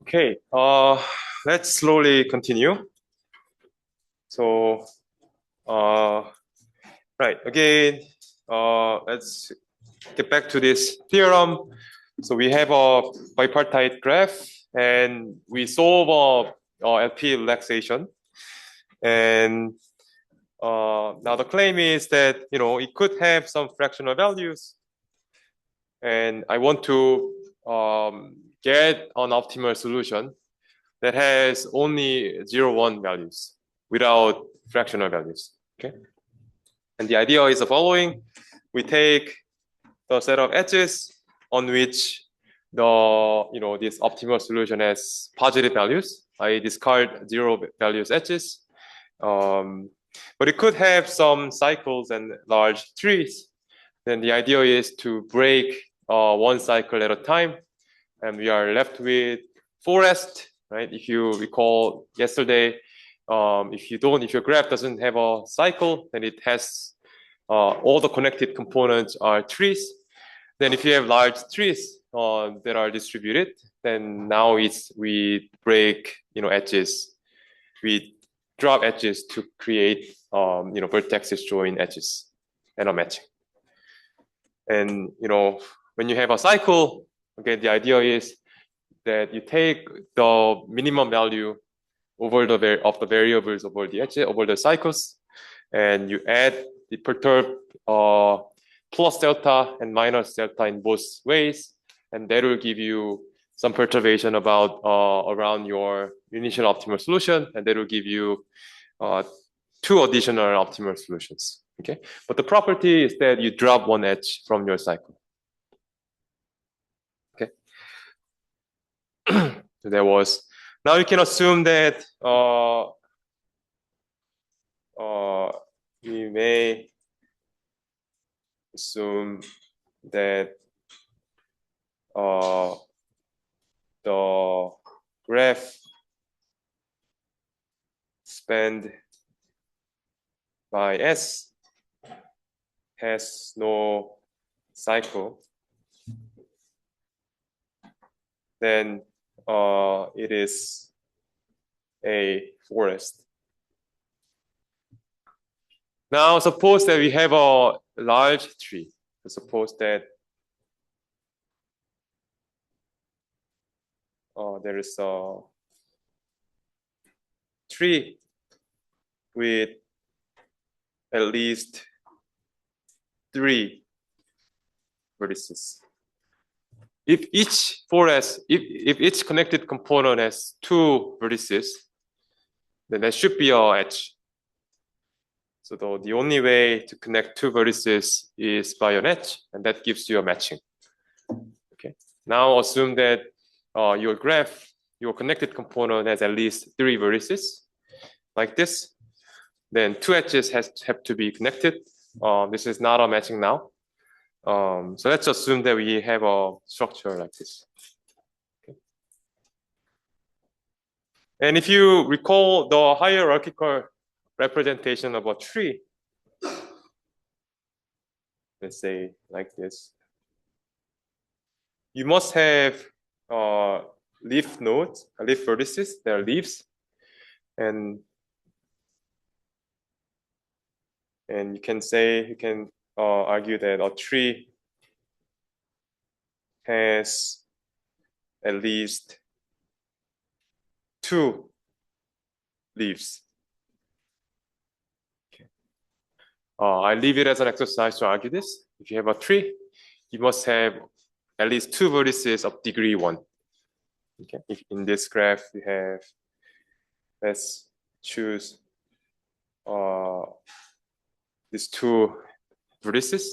Okay, let's slowly continue. So, right, again, let's get back to this theorem. So we have a bipartite graph, and we solve LP relaxation. And now the claim is that, it could have some fractional values. And I want to get an optimal solution that has only 0, 1 values without fractional values. Okay. And the idea is the following. We take the set of edges on which this optimal solution has positive values. I discard 0 values edges. But it could have some cycles and large trees. Then the idea is to break one cycle at a time. And we are left with forest, right? If you recall yesterday, if your graph doesn't have a cycle, then it has all the connected components are trees. Then if you have large trees that are distributed, then now we break edges. We drop edges to create vertexes join edges and a matching. And when you have a cycle, okay, the idea is that you take the minimum value over of the variables over the edges, over the cycles, and you add the perturb plus delta and minus delta in both ways, and that will give you some perturbation about around your initial optimal solution, and that will give you 2 additional optimal solutions. Okay, but the property is that you drop one edge from your cycle. Okay, so there was. Now you can assume that we may assume that the graph spanned by S has no cycle. Then it is a forest. Now suppose that we have a large tree. Suppose that there is a tree with at least 3 vertices. If each connected component has 2 vertices, then there should be an edge. So the only way to connect 2 vertices is by an edge, and that gives you a matching. Okay. Now assume that your graph, your connected component has at least 3 vertices, like this. Then 2 edges have to be connected. This is not a matching now. So let's assume that we have a structure like this. Okay. And if you recall the hierarchical representation of a tree, let's say like this, you must have leaf nodes, leaf vertices. There are leaves, and you can argue that a tree has at least 2 leaves. Okay. I leave it as an exercise to argue this. If you have a tree, you must have at least 2 vertices of degree 1. Okay. If in this graph you have, let's choose these 2 vertices.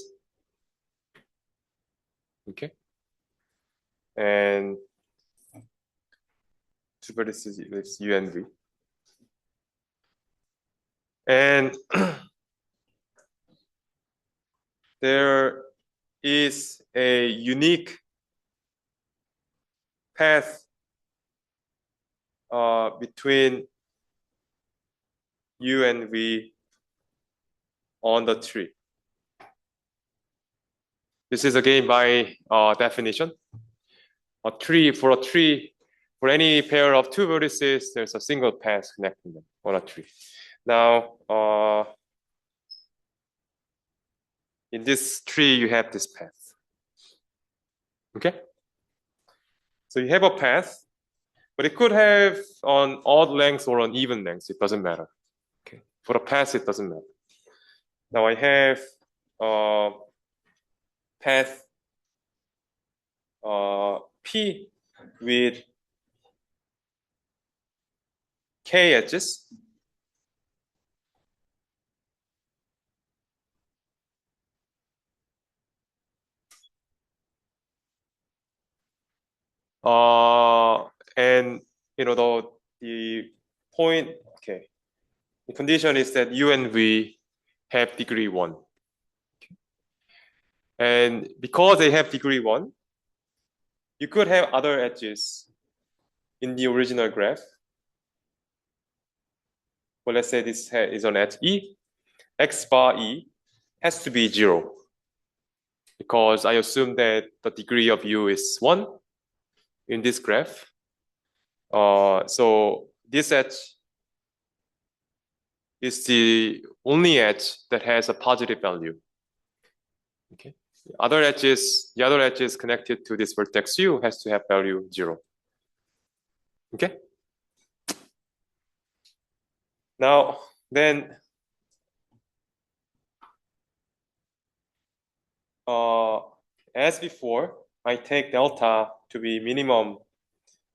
Okay. And 2 vertices is U and V. And there is a unique path between U and V on the tree. This is again by definition. For a tree, For any pair of two vertices, there's a single path connecting them on a tree. Now, in this tree, you have this path. Okay? So you have a path, but it could have on odd length or on even length. It doesn't matter. Okay? For the path, it doesn't matter. Now I have path P with K edges. And the point, okay. The condition is that U and V have degree 1. Okay. And because they have degree 1, you could have other edges in the original graph. Well, let's say this is on edge E. X bar E has to be 0. Because I assume that the degree of U is 1 in this graph. So this edge is the only edge that has a positive value. Okay. The other edges connected to this vertex U has to have value 0. Okay. Now, then, as before, I take delta to be minimum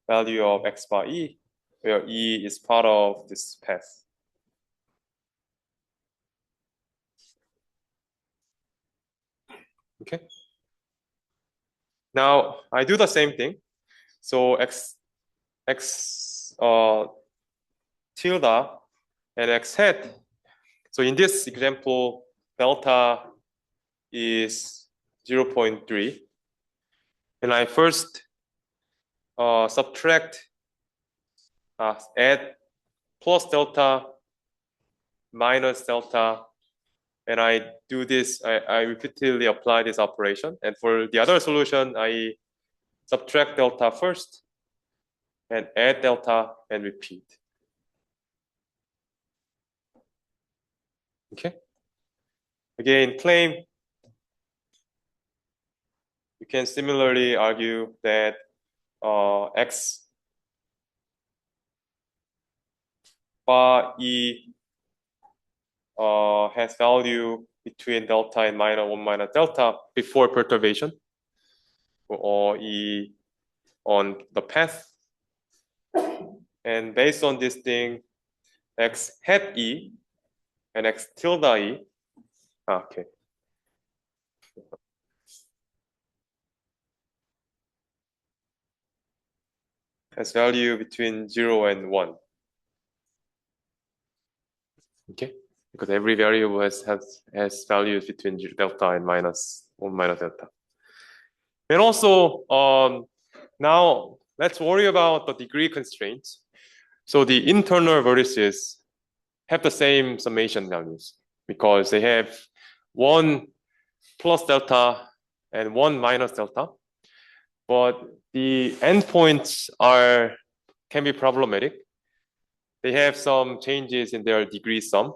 value of X bar E, where E is part of this path. Okay. Now I do the same thing. So X tilde and X hat. So in this example, delta is 0.3. And I first subtract, add plus delta minus delta, and I do this, I repeatedly apply this operation. And for the other solution, I subtract delta first and add delta and repeat. Okay. Again, claim. You can similarly argue that X bar E has value between delta and -1 minus delta before perturbation, or E on the path. And based on this thing, X hat E and X tilde E, okay, has value between 0 and 1. Okay, because every variable has values between delta and -1 minus delta. And also, now let's worry about the degree constraints. So the internal vertices have the same summation values because they have 1 plus delta and 1 minus delta. But the endpoints can be problematic. They have some changes in their degree sum.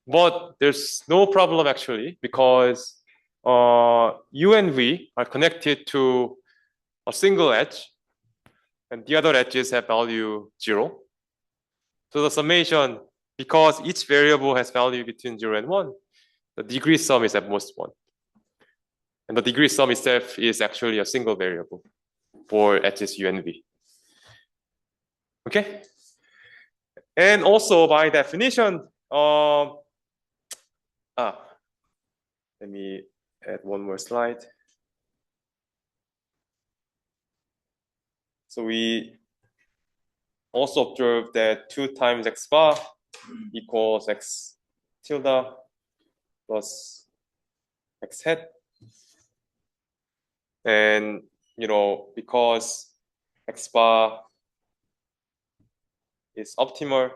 But there's no problem actually because U and V are connected to a single edge and the other edges have value 0. So the summation, because each variable has value between 0 and 1, the degree sum is at most 1. And the degree sum itself is actually a single variable for edges U and V. Okay? And also by definition, let me add one more slide. So we also observe that 2 times X bar equals X tilde plus X hat. And, because X bar is optimal,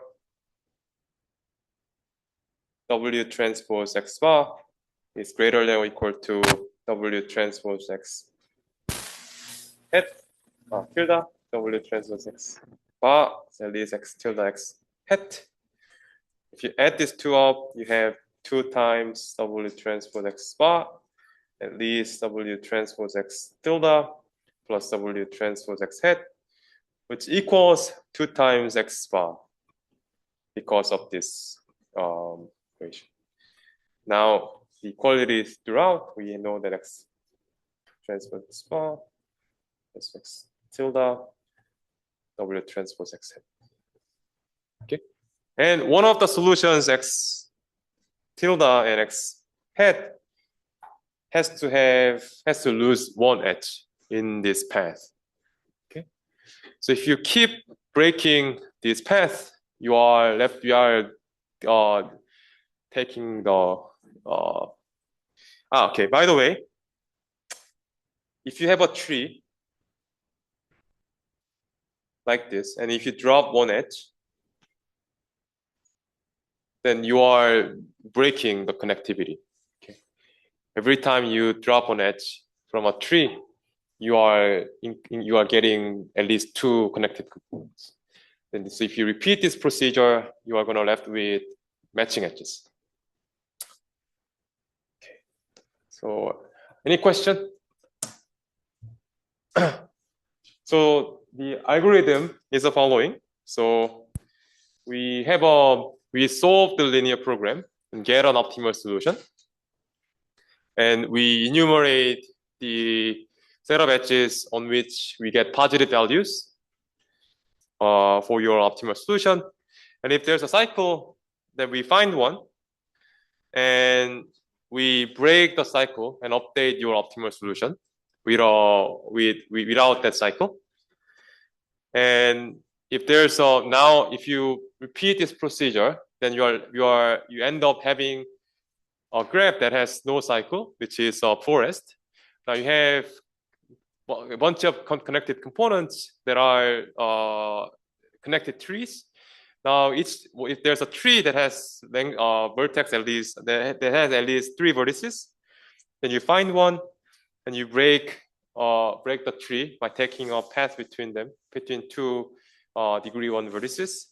W transpose X bar is greater than or equal to W transpose X hat, tilde. W transpose X bar, at least X tilde X hat. If you add these two up, you have 2 times W transpose X bar, at least W transpose X tilde plus W transpose X hat, which equals 2 times X bar because of this equation. Now, the equality is throughout. We know that X transpose X bar is X tilde W transpose X hat. Okay. And one of the solutions, X tilde and X hat, has to lose one edge in this path. Okay. So if you keep breaking this path, you are taking the okay, by the way, if you have a tree like this, and if you drop one edge, then you are breaking the connectivity. Okay. Every time you drop an edge from a tree, you are getting at least 2 connected components. And so if you repeat this procedure, you are going to left with matching edges. Okay. So any question? So the algorithm is the following. So we solve the linear program and get an optimal solution. And we enumerate the set of edges on which we get positive values for your optimal solution. And if there's a cycle, then we find one. And we break the cycle and update your optimal solution without that cycle. And if there's if you repeat this procedure, then you end up having a graph that has no cycle, which is a forest. Now you have a bunch of connected components that are connected trees. Now if there's a tree that has vertex that has at least 3 vertices, then you find one and you break the tree by taking a path between 2 degree 1 vertices.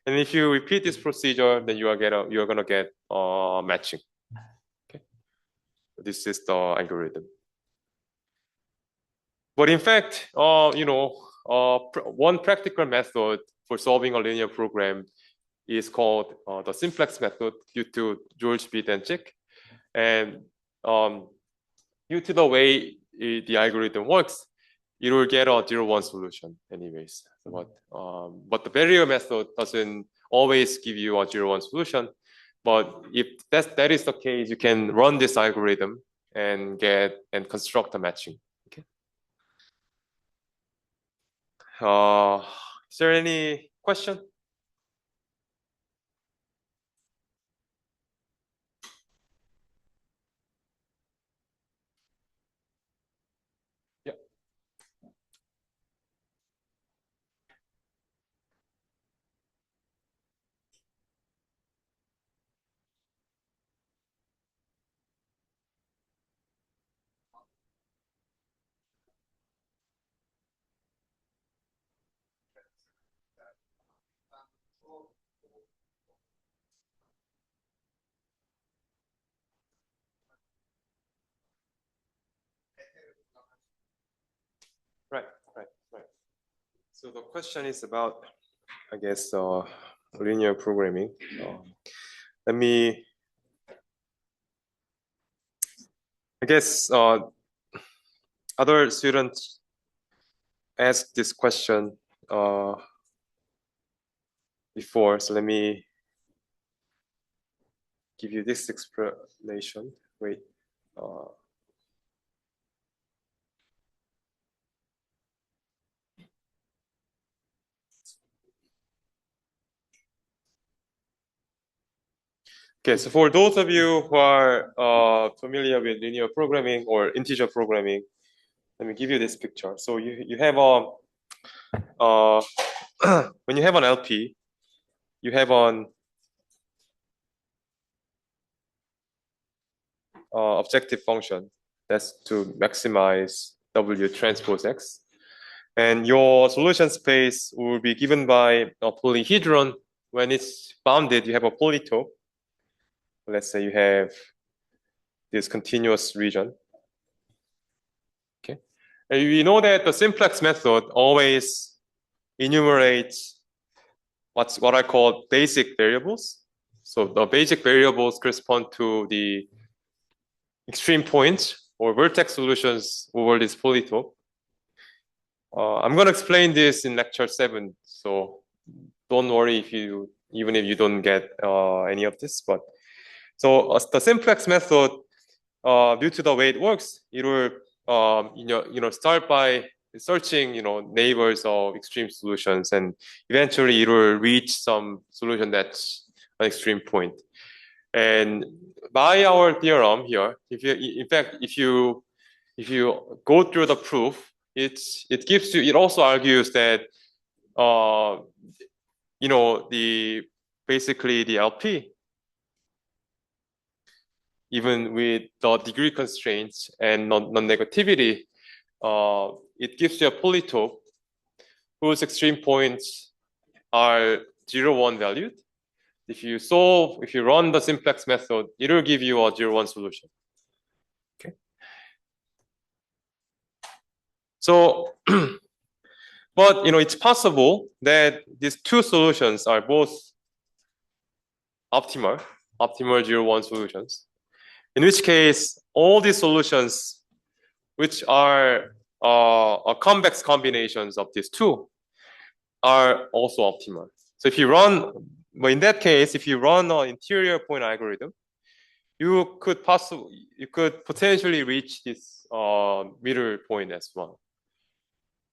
And if you repeat this procedure, then you're gonna get matching. Okay, this is the algorithm. But in fact, one practical method for solving a linear program is called the simplex method due to George B. Dantzig. And due to the way the algorithm works, it will get a 0-1 solution anyways. But the barrier method doesn't always give you a 0-1 solution. But if that is the case, you can run this algorithm and construct a matching. Okay. Is there any question? Yeah. Right. So the question is about, I guess, linear programming. I guess other students asked this question before, so let me give you this explanation. Wait. Okay, so for those of you who are familiar with linear programming or integer programming, let me give you this picture. So you have when you have an LP, you have an objective function that's to maximize W transpose X. And your solution space will be given by a polyhedron. When it's bounded, you have a polytope. Let's say you have this continuous region. Okay. And we know that the simplex method always enumerates what I call basic variables. So the basic variables correspond to the extreme points or vertex solutions over this polytope. I'm going to explain this in lecture 7, so don't worry even if you don't get any of this. But so the simplex method, due to the way it works, it will start by searching neighbors of extreme solutions, and eventually it will reach some solution that's an extreme point. And by our theorem here, if you go through the proof, it also argues that basically the LP, even with the degree constraints and non-negativity, it gives you a polytope whose extreme points are 0, 1 valued. If you run the simplex method, it will give you a 0, 1 solution. Okay. So, but it's possible that these two solutions are both optimal 0, 1 solutions. In which case, all these solutions, which are convex combinations of these two, are also optimal. So if you run, in that case, if you run an interior point algorithm, you could potentially reach this middle point as well.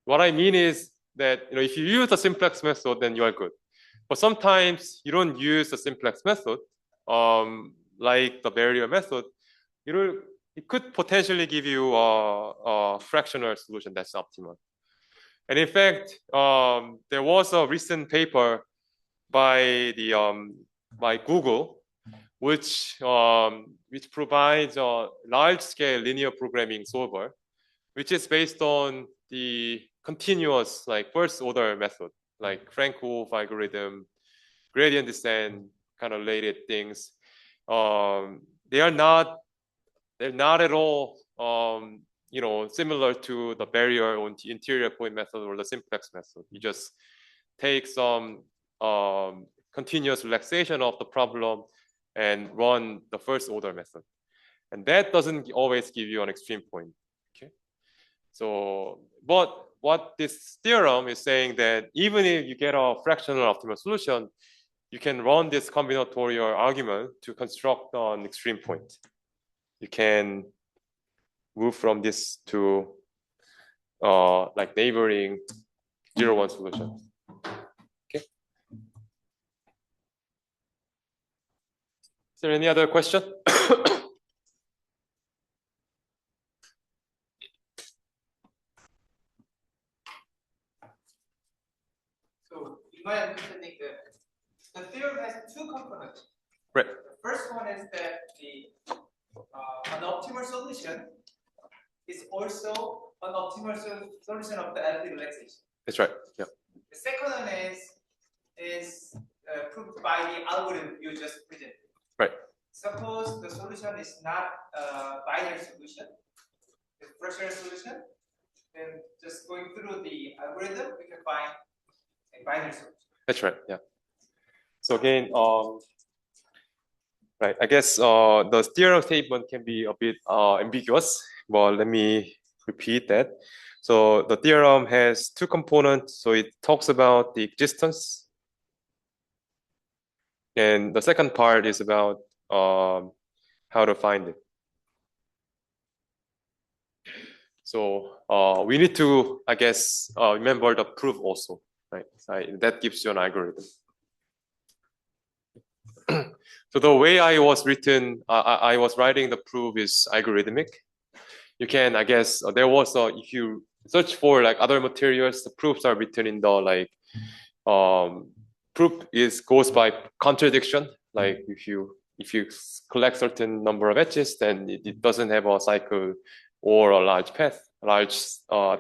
What I mean is that if you use the simplex method, then you are good. But sometimes you don't use the simplex method, like the barrier method. It could potentially give you a fractional solution that's optimal. And in fact, there was a recent paper by Google, which provides a large-scale linear programming solver, which is based on the continuous first-order method, like Frank-Wolf algorithm, gradient descent kind of related things. They're not at all similar to the barrier or interior point method or the simplex method. You just take some continuous relaxation of the problem and run the first order method. And that doesn't always give you an extreme point. Okay. So, but what this theorem is saying that even if you get a fractional optimal solution, you can run this combinatorial argument to construct an extreme point. You can move from this to neighboring 0, 1 solution. Okay. Is there any other question? So, in my understanding, the theorem has two components. Right. The first one is that an optimal solution is also an optimal solution of the LP relaxation. That's right. Yeah. The second one is proved by the algorithm you just presented. Right. Suppose the solution is not a binary solution, it's a fractional solution, then just going through the algorithm, we can find a binary solution. That's right. Yeah. So again, right. I guess the theorem statement can be a bit ambiguous, but let me repeat that. So the theorem has two components. So it talks about the existence, and the second part is about how to find it. So we need to, I guess, remember the proof also, right? That gives you an algorithm. So the way I was writing the proof is algorithmic. You can, I guess, there was if you search for other materials, the proofs are written in the proof goes by contradiction. Like if you collect certain number of edges, then it doesn't have a cycle or a large path, large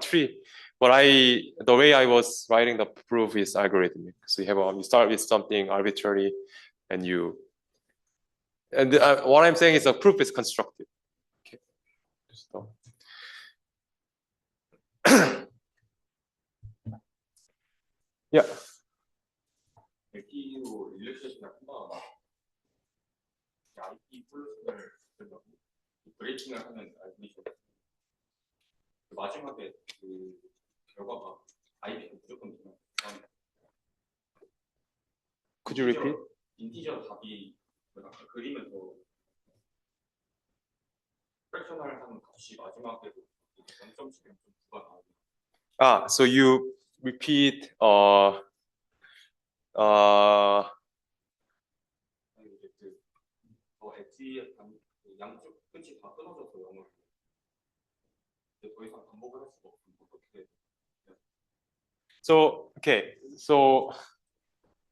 tree. but the way I was writing the proof is algorithmic. So you start with something arbitrary, and what I'm saying is the proof is constructed. Okay. So. Yeah. LP로 릴렉세이션 한번 IP 솔루션을 브레이킹을 하는 알고리즘 마지막에 그 결과가 IP가 무조건 되는. Could you repeat? 인티저 답이 그리면서 프랙셔널한 값이 마지막에도 0.7 부과가. So you repeat 엣지의 양쪽 끝이 다 끊어져서 0을 더 이상 반복을 할 수가 없으면 어떻게? So okay, so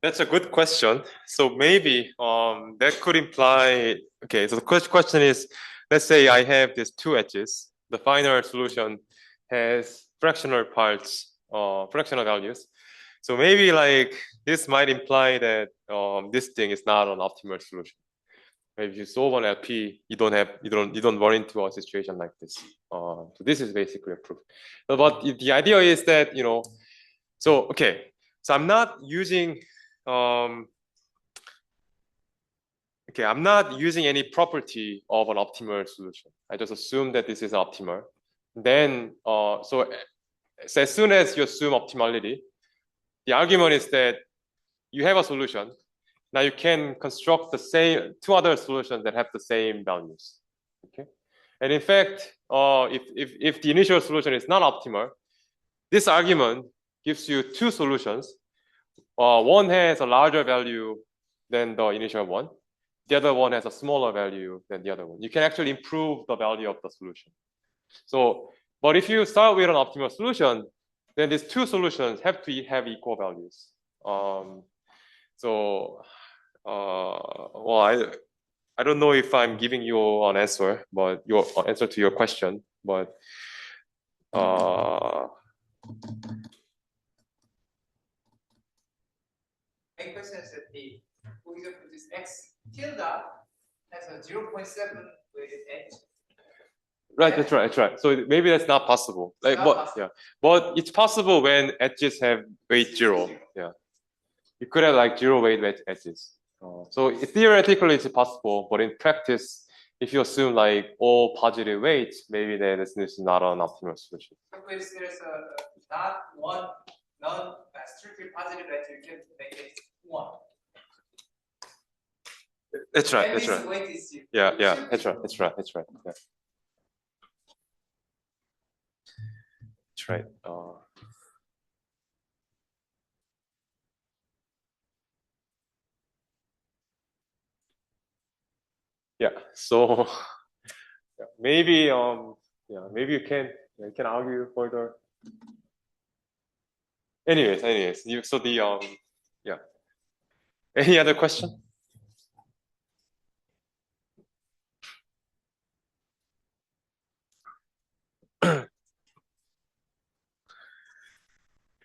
that's a good question. So maybe that could imply, okay, so the question is, let's say I have these two edges. The final solution has fractional parts, fractional values. So maybe like this might imply that this thing is not an optimal solution. If you solve an LP, you don't run into a situation like this. So this is basically a proof. But the idea is that, so okay, so I'm not using I'm not using any property of an optimal solution. I just assume that this is optimal. Then so as soon as you assume optimality, the argument is that you have a solution. Now you can construct the same two other solutions that have the same values. Okay, and in fact, if the initial solution is not optimal, this argument gives you two solutions. One has a larger value than the initial one. The other one has a smaller value than the other one. You can actually improve the value of the solution. So, but if you start with an optimal solution, then these two solutions have to have equal values. Well, I don't know if I'm giving you an answer, but your answer to your question, but my question is that for example, this x tilde has a 0.7 weighted edge. Right, that's right. So maybe that's not possible. Like, but it's possible when edges have weight 0. Yeah, you could have like 0 weight edges. So theoretically it's possible, but in practice, if you assume like all positive weights, maybe then this is not an optimal solution. Suppose there's not one strictly positive edge, you can make it 1. That's right. Yeah, that's right. Yeah. That's right. Yeah. So maybe maybe you can argue further. Anyways, so the yeah. Any other question?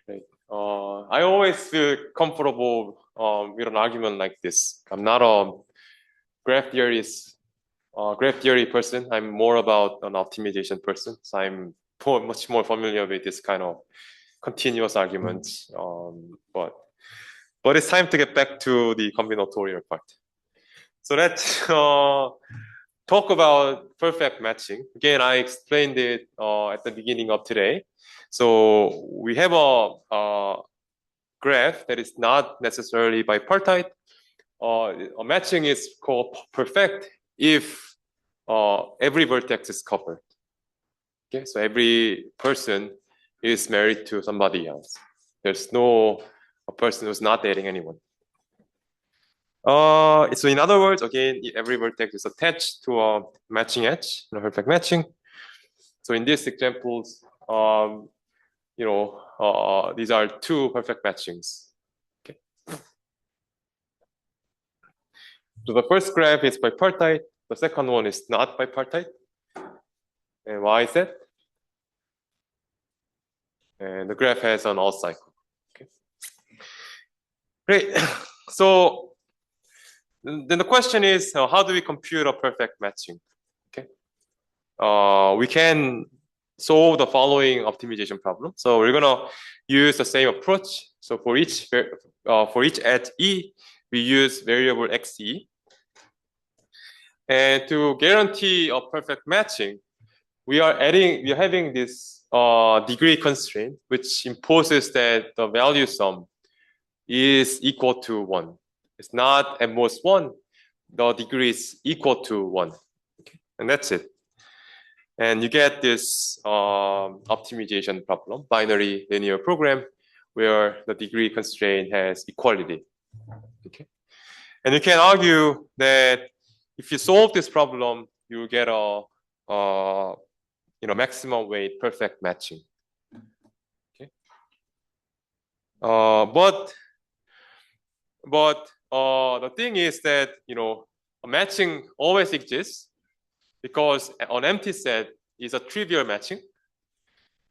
Great. I always feel comfortable with an argument like this. I'm not a graph theory person. I'm more about an optimization person. So I'm much more familiar with this kind of continuous arguments. But it's time to get back to the combinatorial part. So let's talk about perfect matching. Again, I explained it at the beginning of today. So we have a graph that is not necessarily bipartite. A matching is called perfect if every vertex is covered. Okay, so every person is married to somebody else. There's no a person who's not dating anyone. So in other words, again, every vertex is attached to a matching edge, perfect matching. So in these examples, these are two perfect matchings. Okay. So the first graph is bipartite. The second one is not bipartite. And why is that? and the graph has an odd cycle. Okay. Great. So then the question is, how do we compute a perfect matching? Okay. We can solve the following optimization problem. So we're gonna use the same approach. So for each edge E, we use variable xe. And to guarantee a perfect matching, we are having this degree constraint, which imposes that the value sum is equal to 1. It's not at most 1. The degree is equal to 1. Okay. And that's it. And you get this optimization problem, binary linear program, where the degree constraint has equality. Okay. And you can argue that if you solve this problem, you will get a maximum weight perfect matching. Okay. But the thing is that a matching always exists because an empty set is a trivial matching,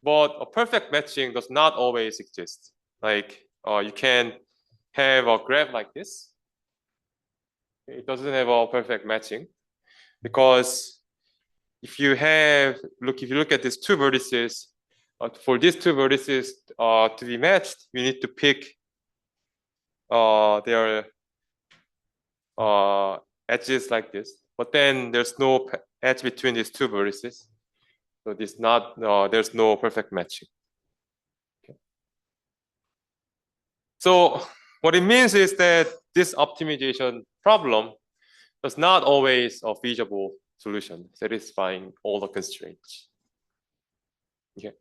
but a perfect matching does not always exist. Like you can have a graph like this. It doesn't have a perfect matching because if you look at these two vertices, for these two vertices to be matched, you need to pick their edges like this. But then there's no edge between these two vertices, so there's no perfect matching. Okay. So what it means is that this optimization problem is not always a feasible solution satisfying all the constraints. Okay.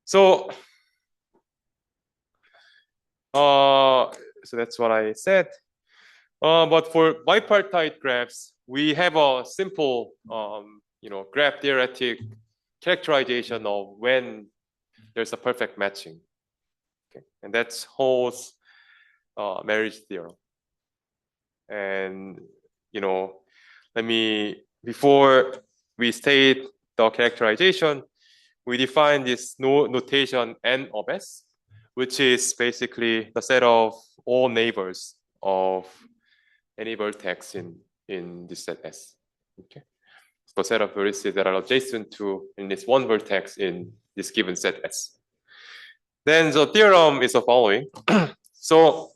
So that's what I said. But for bipartite graphs, we have a simple graph theoretic characterization of when there's a perfect matching. Okay. And that's Hall's marriage theorem. And before we state the characterization, we define this notation N of S, which is basically the set of all neighbors of any vertex in this set S. Okay. So the set of vertices that are adjacent to in this one vertex in this given set S. Then the theorem is the following. So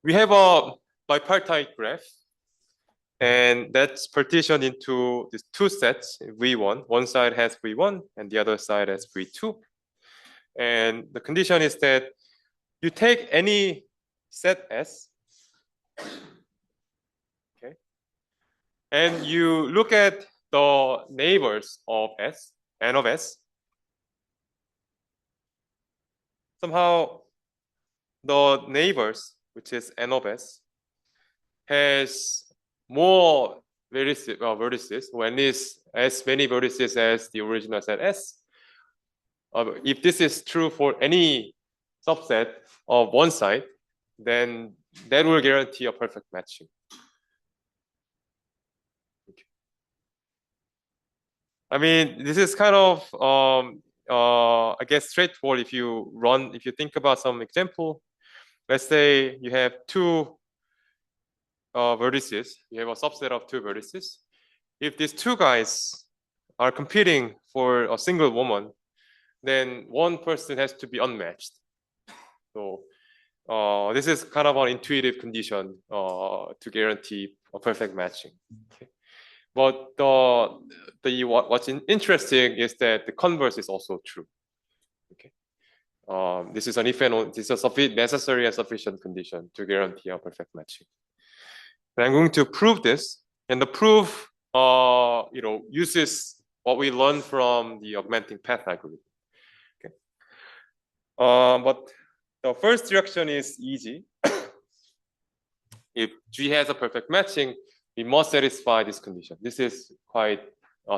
we have a bipartite graph, and that's partitioned into these two sets, V1. One side has V1 and the other side has V2. And the condition is that you take any set S, okay, and you look at the neighbors of S, N of S. Somehow the neighbors, which is N of S, has more vertices when is as many vertices as the original set S. If this is true for any subset of one side, then that will guarantee a perfect matching. Okay. I mean, this is kind of I guess straightforward if you think about some example. Let's say you have two vertices. You have a subset of two vertices. If these two guys are competing for a single woman, then one person has to be unmatched. So this is kind of an intuitive condition to guarantee a perfect matching. Okay. But what's interesting is that the converse is also true. Okay. This is a necessary and sufficient condition to guarantee a perfect matching. And I'm going to prove this, and the proof uses what we learned from the augmenting path algorithm. Okay. But the first direction is easy. If G has a perfect matching, we must satisfy this condition. This is quite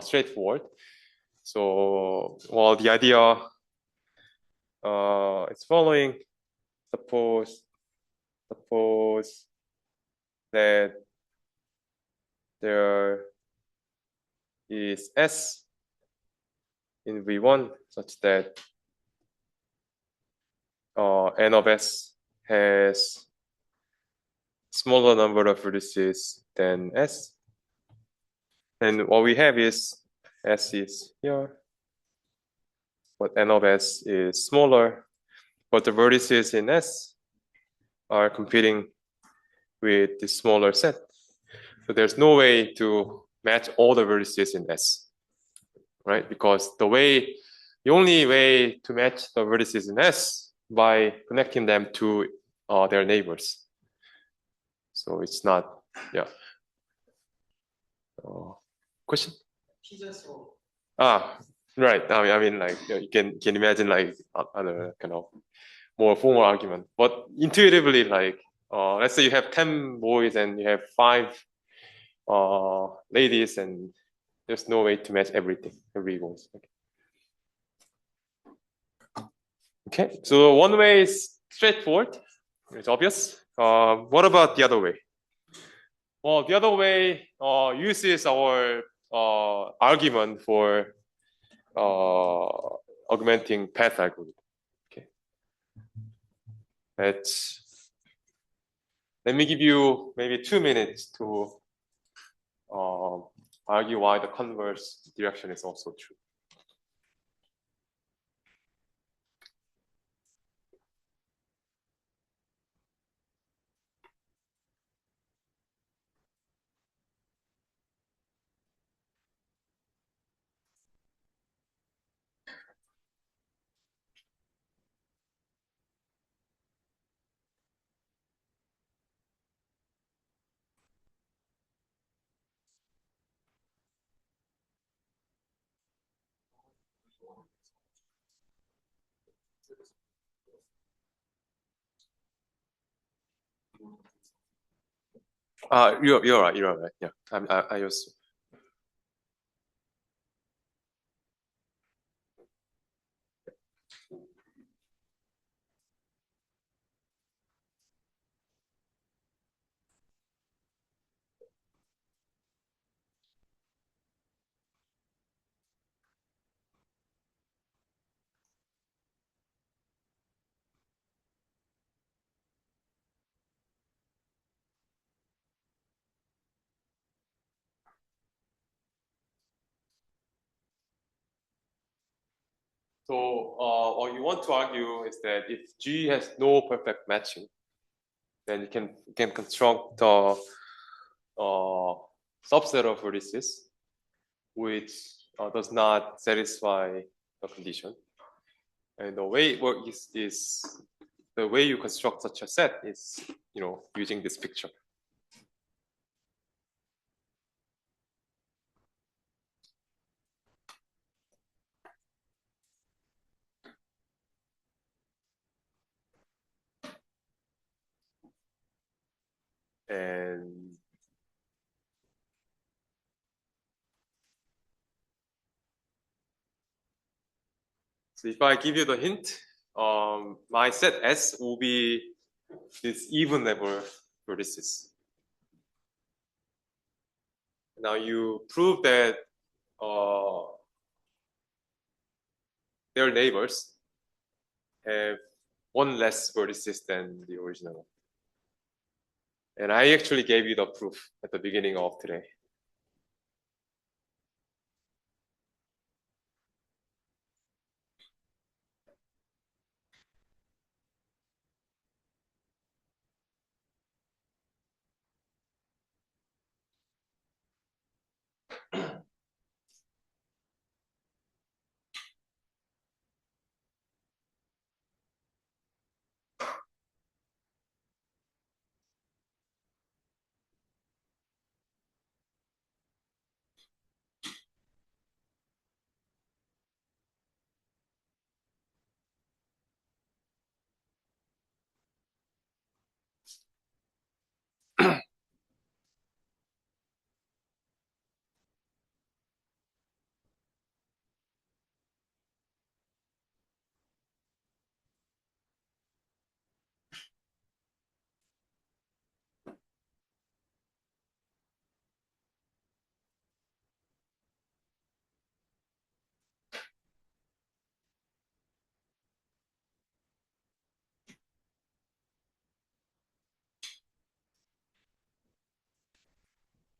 straightforward. So, well, the idea is following. Suppose that there is S in V1 such that n of s has smaller number of vertices than s. And what we have is s is here, but n of s is smaller, but the vertices in s are competing with the smaller set. So there's no way to match all the vertices in S, right? Because the only way to match the vertices in S by connecting them to their neighbors. So it's not, yeah. Question? Right. I mean, like you can imagine like other kind of more formal argument, but intuitively, like let's say you have 10 boys and you have 5 ladies, and there's no way to match every voice. Okay, so one way is straightforward, it's obvious. What about the other way? Well, the other way uses our argument for augmenting path algorithm. Okay, let me give you maybe 2 minutes to argue why the converse direction is also true. You're right. You're right. Yeah, I also. So what you want to argue is that if G has no perfect matching, then you can construct a subset of vertices which does not satisfy the condition. And the way it works is the way you construct such a set is, using this picture. And so if I give you the hint, my set S will be this even level vertices. Now you prove that their neighbors have one less vertices than the original one. And I actually gave you the proof at the beginning of today.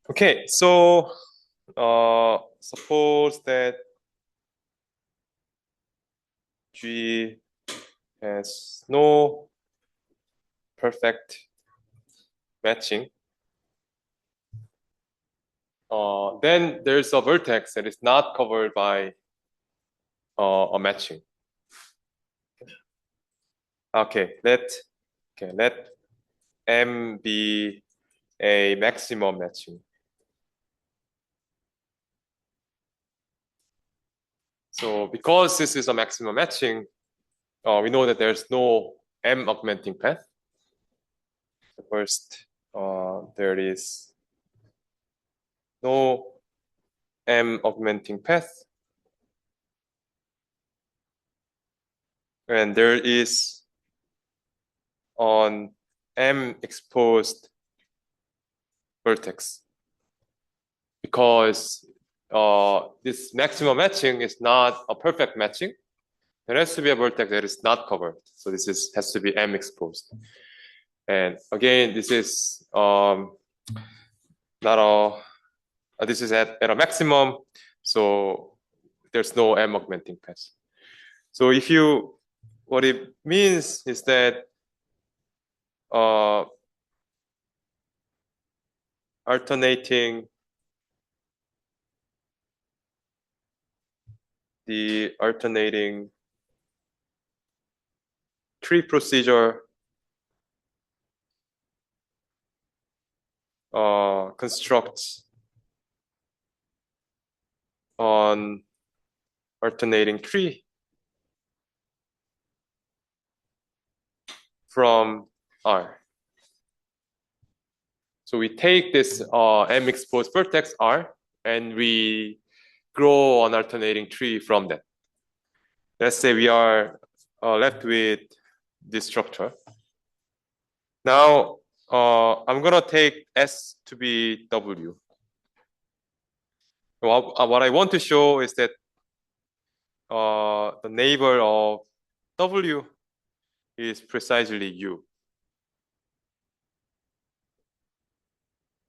Okay, so suppose that G has no perfect matching. Then there's a vertex that is not covered by a matching. Okay, let M be a maximum matching. So because this is a maximum matching, we know that there's no M augmenting path. First, there is no M augmenting path. And there is an M exposed vertex. Because this maximum matching is not a perfect matching. There has to be a vertex that is not covered. So this has to be M exposed. And again, this is this is at a maximum, so there's no M augmenting path. So what it means is that the alternating tree procedure constructs on alternating tree from R. So we take this M exposed vertex R and we grow an alternating tree from that. Let's say we are left with this structure. Now I'm gonna take S to be W. What I want to show is that the neighbor of W is precisely U.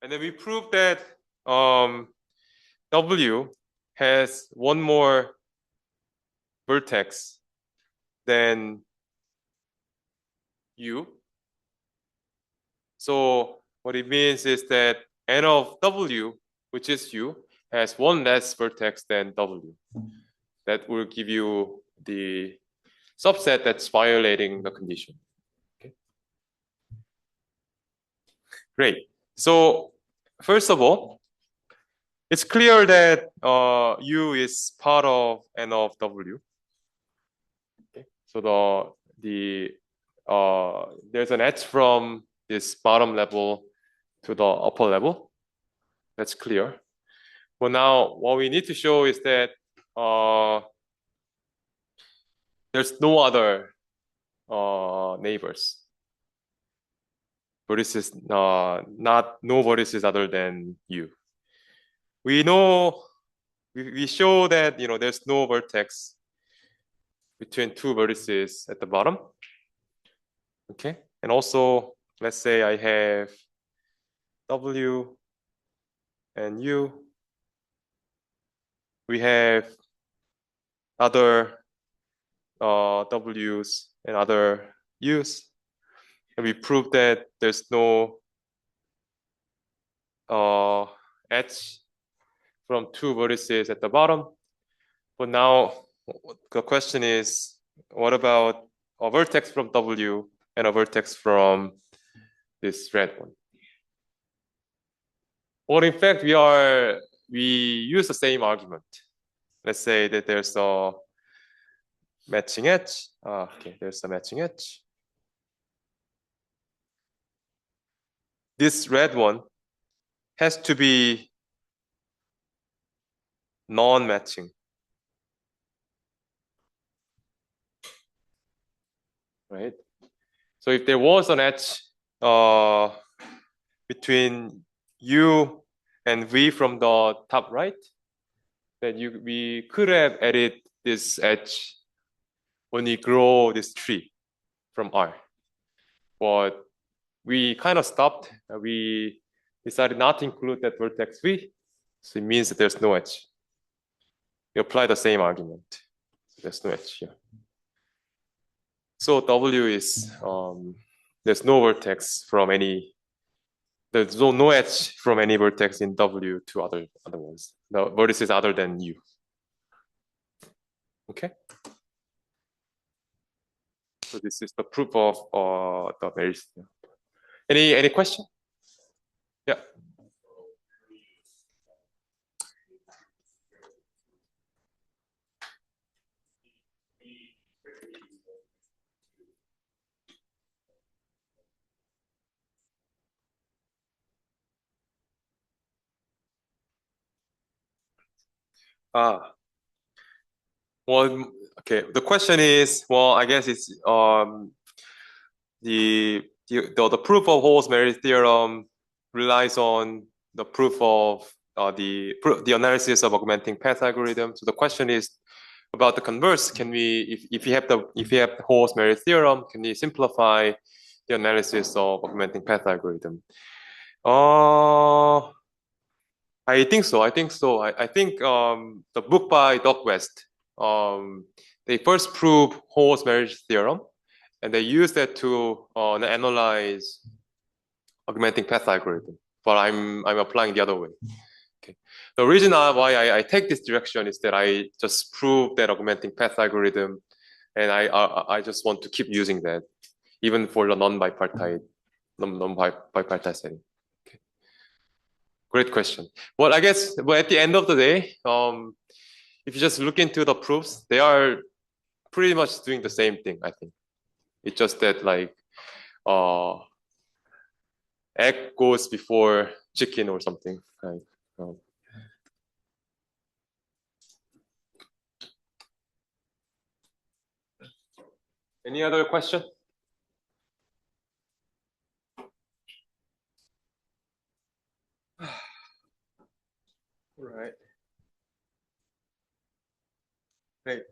And then we prove that W has one more vertex than U. So what it means is that N of W, which is U, has one less vertex than W. That will give you the subset that's violating the condition. Okay. Great. So first of all, it's clear that U is part of N of W. Okay. So there's an edge from this bottom level to the upper level. That's clear. But now what we need to show is that there's no other neighbors. Vertices, no vertices other than U. We know, we show that there's no vertex between two vertices at the bottom. Okay, and also let's say I have W and U. We have other W's and other U's. And we prove that there's no edge from two vertices at the bottom. But now the question is, what about a vertex from W and a vertex from this red one? Well, in fact, we use the same argument. Let's say that there's a matching edge. Okay, there's a matching edge. This red one has to be non-matching. Right? So if there was an edge between U and V from the top right, then we could have added this edge when we grow this tree from R. But we kind of stopped. We decided not to include that vertex V, so it means that there's no edge. You apply the same argument. So there's no edge here. So W is there's no vertex from any. There's no edge from any vertex in W to other ones. The vertices other than U. Okay. So this is the proof of the Mary's theorem. Any question? Yeah. Well, okay. The question is, well, I guess it's the proof of Hall's-Mary's theorem relies on the proof of the analysis of augmenting path algorithm. So the question is about the converse. Can we, if you have the Hall's-Mary's theorem, can we simplify the analysis of augmenting path algorithm? I think so. I think the book by Doug West, they first proved Hall's-Mary's theorem, and they used that to analyze augmenting path algorithm. But I'm applying the other way. Okay. The reason why I take this direction is that I just proved that augmenting path algorithm, and I just want to keep using that, even for the non-bipartite setting. Great question. Well, I guess at the end of the day, if you just look into the proofs, they are pretty much doing the same thing, I think. It's just that like egg goes before chicken or something. Right? Any other question? All right. Great.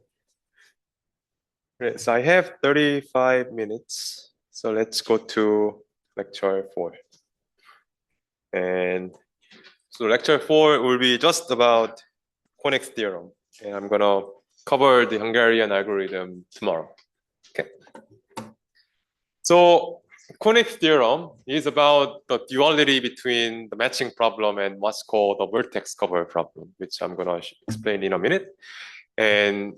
Great. So I have 35 minutes. So let's go to lecture 4. And so lecture 4 will be just about König's theorem. And I'm going to cover the Hungarian algorithm tomorrow. Okay. So König's theorem is about the duality between the matching problem and what's called the vertex cover problem, which I'm going to explain in a minute. And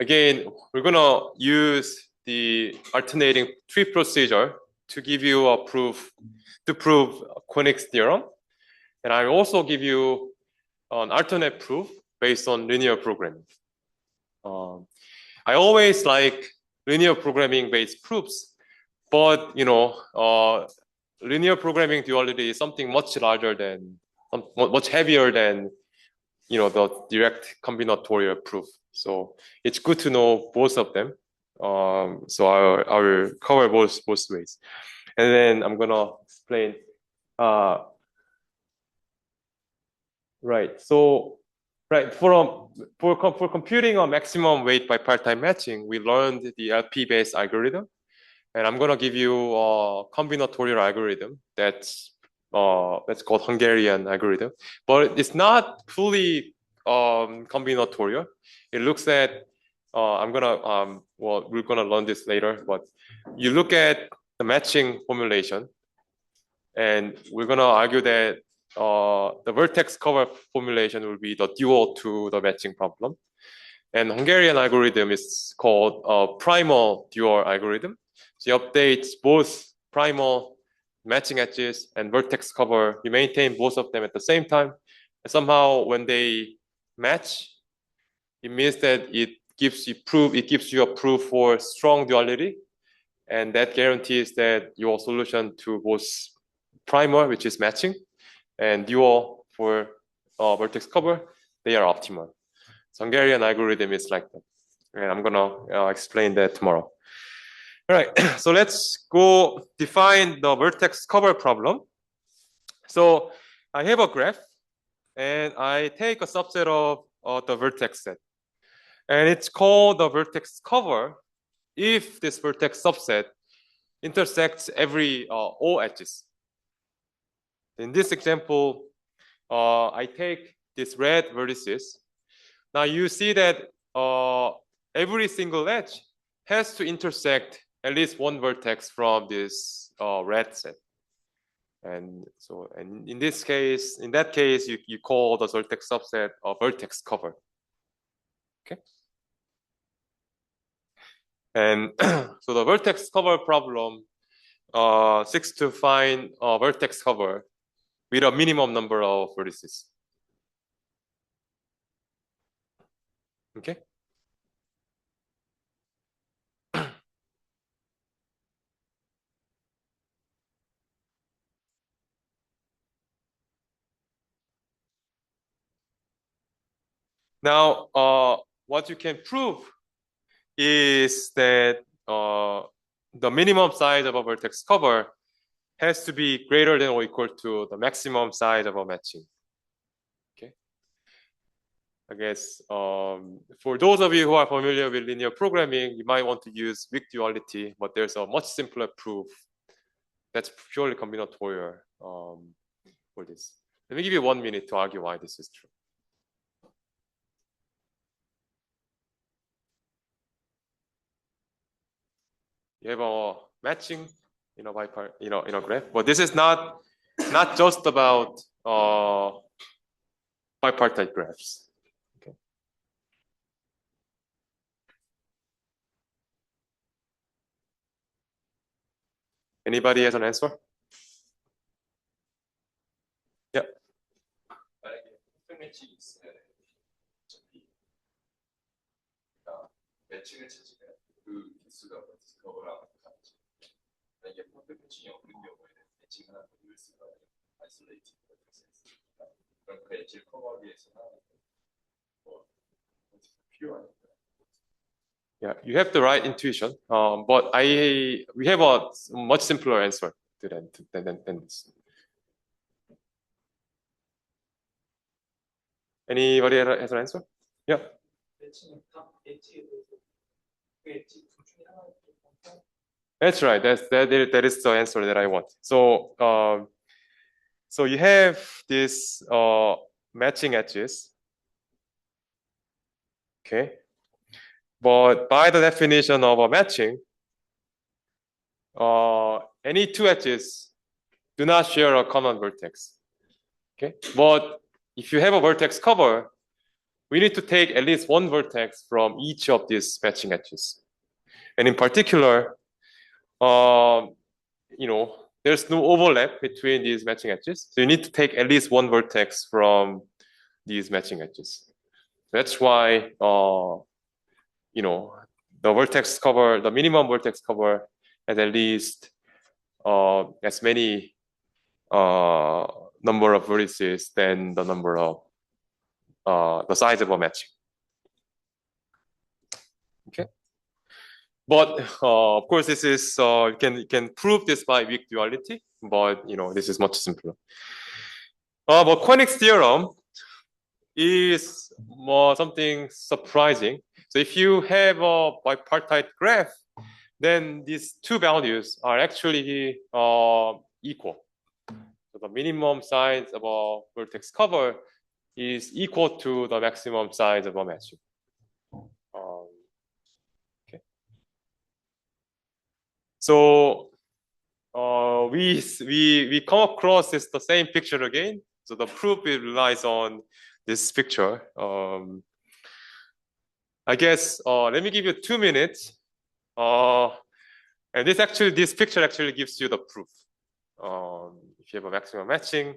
again, we're going to use the alternating tree procedure to give you a proof, to prove König's theorem. And I also give you an alternate proof based on linear programming. I always like linear programming based proofs, but linear programming duality is something much larger than, much heavier than, the direct combinatorial proof. So it's good to know both of them. So I will cover both ways, and then I'm gonna explain. Right. So for computing a maximum weight bipartite matching, we learned the LP-based algorithm, and I'm gonna give you a combinatorial algorithm that's called Hungarian algorithm, but it's not fully combinatorial. It looks at we're gonna learn this later, but you look at the matching formulation, and we're gonna argue that the vertex cover formulation will be the dual to the matching problem. And Hungarian algorithm is called a primal dual algorithm. So you update both primal matching edges and vertex cover. You maintain both of them at the same time. And somehow when they match, it means that it gives you a proof for strong duality. And that guarantees that your solution to both primal, which is matching, and dual for vertex cover, they are optimal. So Hungarian algorithm is like that. And I'm gonna explain that tomorrow. All right, so let's go define the vertex cover problem. So I have a graph, and I take a subset of the vertex set. And it's called the vertex cover if this vertex subset intersects every all edges. In this example, I take this red vertices. Now you see that every single edge has to intersect at least one vertex from this red set. And so, and in this case, in that case, you call the vertex subset a vertex cover. Okay. And so the vertex cover problem seeks to find a vertex cover with a minimum number of vertices. Okay. Now, what you can prove is that the minimum size of a vertex cover has to be greater than or equal to the maximum size of a matching. Okay. I guess for those of you who are familiar with linear programming, you might want to use weak duality, but there's a much simpler proof that's purely combinatorial for this. Let me give you 1 minute to argue why this is true. You have a matching in a graph, but this is not just about bipartite graphs. Okay. Anybody has an answer? Yeah. 매칭을 찾으면 그 개수가 디스커버랑 같이 만약에 퍼펙트 매칭이 없는 경우에는 매칭 하나 더 넣을 수가 아이솔레이팅 있으니까 그럼 그 엣지를 커버하기 위해서는 뭐 필요하니까. Yeah, you have the right intuition, but we have a much simpler answer to than this. Anybody has an answer? Yeah. That's right. That is the answer that I want. So so you have this matching edges. Okay. But by the definition of a matching, any two edges do not share a common vertex. Okay. But if you have a vertex cover, we need to take at least one vertex from each of these matching edges. And in particular, there's no overlap between these matching edges. So you need to take at least one vertex from these matching edges. That's why, the vertex cover, the minimum vertex cover has at least as many number of vertices than the number of the size of a matching. Okay. But of course, this is you can prove this by weak duality, but this is much simpler. But Koenig's theorem is something surprising. So if you have a bipartite graph, then these two values are actually equal. So the minimum size of a vertex cover is equal to the maximum size of a matching. Okay. So we come across the same picture again. So the proof relies on this picture. I guess let me give you 2 minutes. And this picture actually gives you the proof. If you have a maximum matching,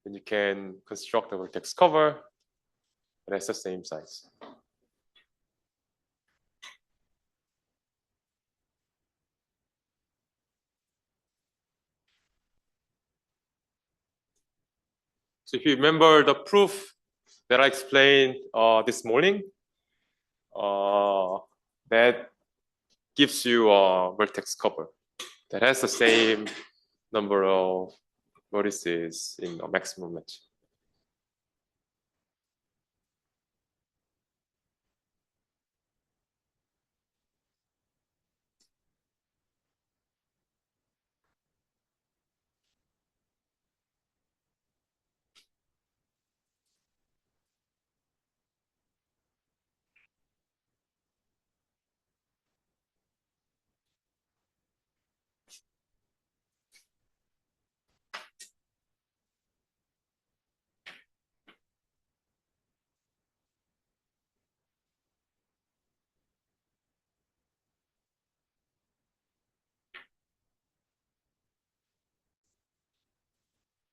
then you can construct a vertex cover that's the same size. So if you remember the proof that I explained this morning, that gives you a vertex cover that has the same number of vertices in a maximum match.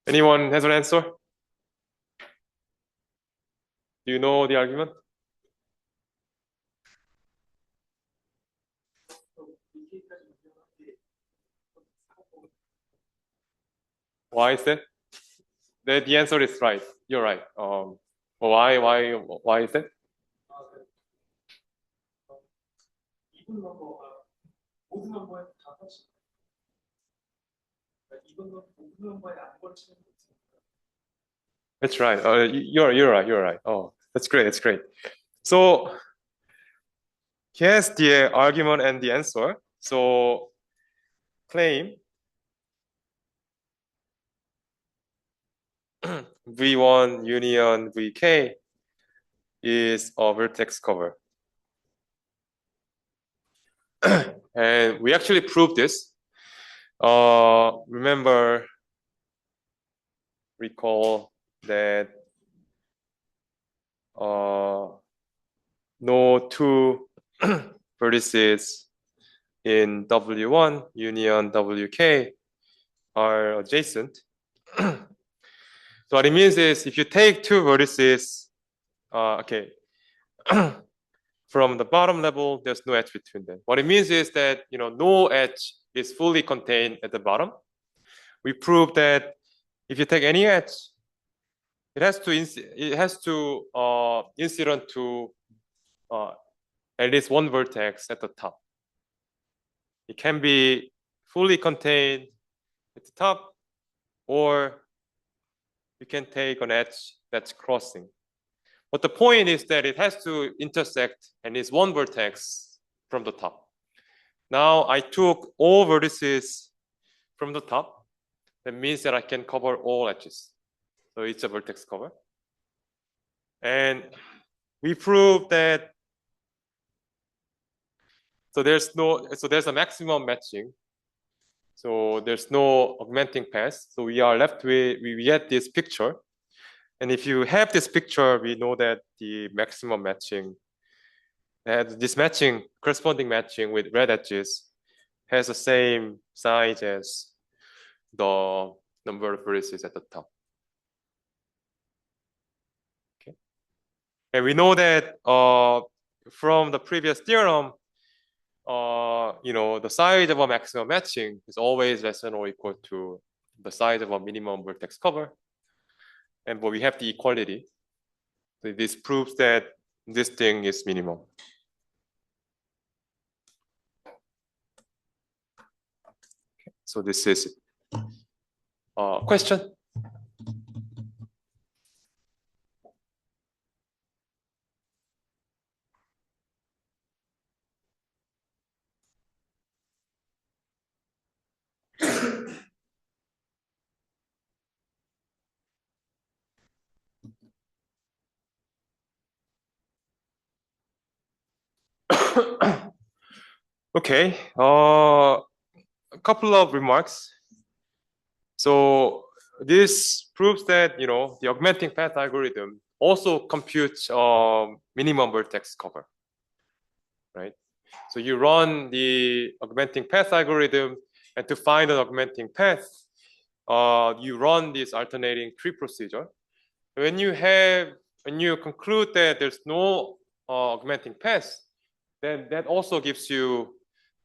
Anyone has an answer? Do you know the argument? Why is that? The answer is right. You're right. Why is that? 이분 넘버가 모든 넘버에 다 걸치. 이분 넘버에 안 걸치는 거 있습니다. That's right. You're right. You're right. Oh, that's great. That's great. So here's the argument and the answer. So claim V1 union Vk is a vertex cover. And we actually proved this. Recall that no two vertices in W1 union Wk are adjacent. So what it means is if you take two vertices, from the bottom level, there's no edge between them. What it means is that no edge is fully contained at the bottom. We proved that if you take any edge, it has to incident to at least one vertex at the top. It can be fully contained at the top, or you can take an edge that's crossing. But the point is that it has to intersect at least one vertex from the top. Now I took all vertices from the top. That means that I can cover all edges. So it's a vertex cover. And we proved that there's a maximum matching. So there's no augmenting path. So we are left with, we get this picture. And if you have this picture, we know that the maximum matching, this matching, corresponding matching with red edges has the same size as the number of vertices at the top. Okay. And we know that from the previous theorem, the size of a maximum matching is always less than or equal to the size of a minimum vertex cover. And but we have the equality. So this proves that this thing is minimum. Okay. So this is question. Okay, a couple of remarks. So this proves that the augmenting path algorithm also computes minimum vertex cover, right? So you run the augmenting path algorithm, and to find an augmenting path, you run this alternating tree procedure. When you conclude that there's no augmenting path, then that also gives you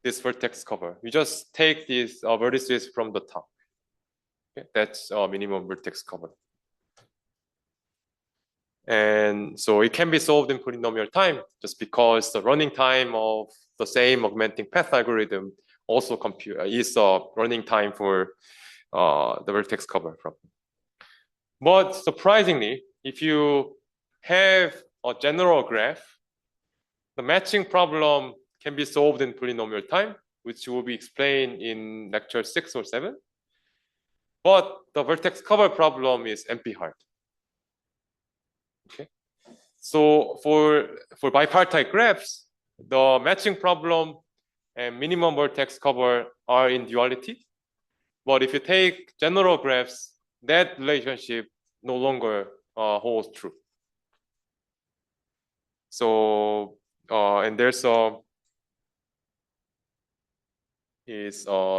this vertex cover. You just take these vertices from the top. Okay? That's minimum vertex cover. And so it can be solved in polynomial time just because the running time of the same augmenting path algorithm also is running time for the vertex cover problem. But surprisingly, if you have a general graph, the matching problem can be solved in polynomial time, which will be explained in lecture 6 or 7. But the vertex cover problem is NP hard. Okay. So for bipartite graphs, the matching problem and minimum vertex cover are in duality. But if you take general graphs, that relationship no longer holds true. So and there's a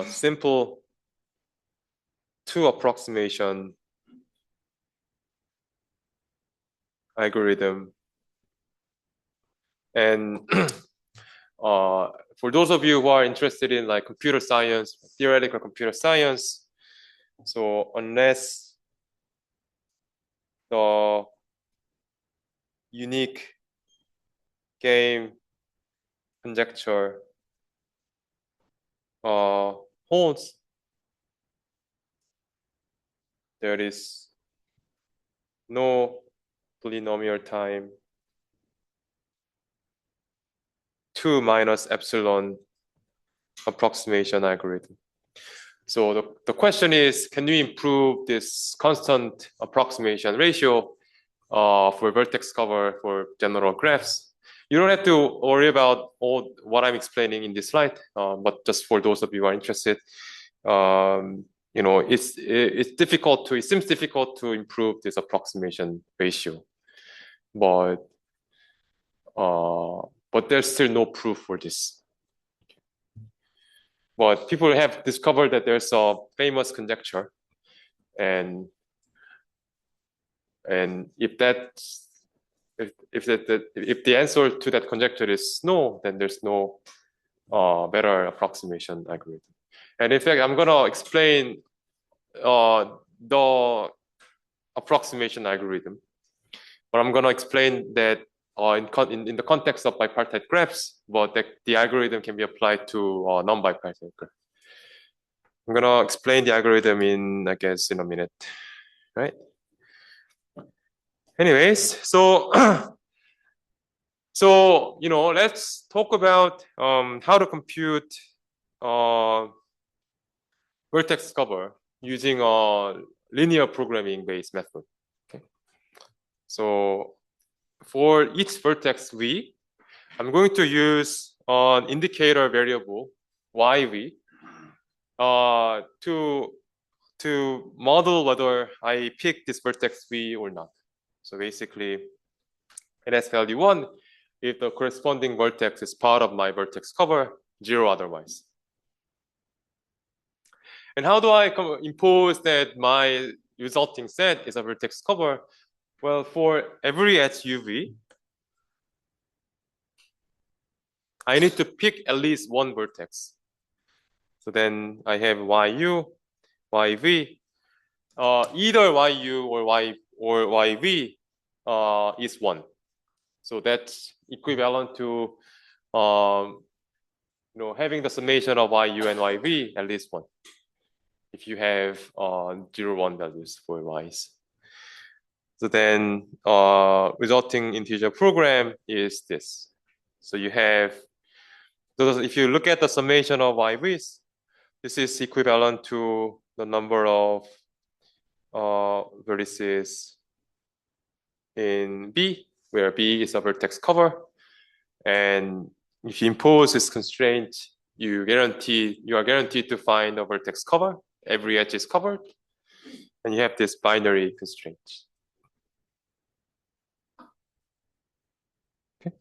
simple two approximation algorithm. And for those of you who are interested in like computer science, theoretical computer science, so unless the unique game conjecture holds, there is no polynomial time 2 minus epsilon approximation algorithm. So the question is, can you improve this constant approximation ratio for vertex cover for general graphs? You don't have to worry about all what I'm explaining in this slide, but just for those of you who are interested, you know, it seems difficult to improve this approximation ratio, but there's still no proof for this. But people have discovered that there's a famous conjecture, and if the answer to that conjecture is no, then there's no better approximation algorithm. And in fact, I'm gonna explain the approximation algorithm, but I'm gonna explain that in the context of bipartite graphs, but the algorithm can be applied to non-bipartite graph. I'm gonna explain the algorithm in, I guess, in a minute, right? Anyways, so so you know, let's talk about how to compute vertex cover using a linear programming based method. Okay. So for each vertex v, I'm going to use an indicator variable yv to model whether I pick this vertex v or not. So basically, it has value 1 if the corresponding vertex is part of my vertex cover, 0 otherwise. And how do I impose that my resulting set is a vertex cover? Well, for every edge uv, I need to pick at least one vertex. So then I have yu, yv. Either yu or yv is 1. So that's equivalent to you know, having the summation of yu and yv at least 1. If you have 0, 1 values for y's. So then resulting integer program is this. So you have, so if you look at the summation of yv's, this is equivalent to the number of vertices in B, where B is a vertex cover. And if you impose this constraint, you are guaranteed to find a vertex cover. Every edge is covered. And you have this binary constraint. Okay.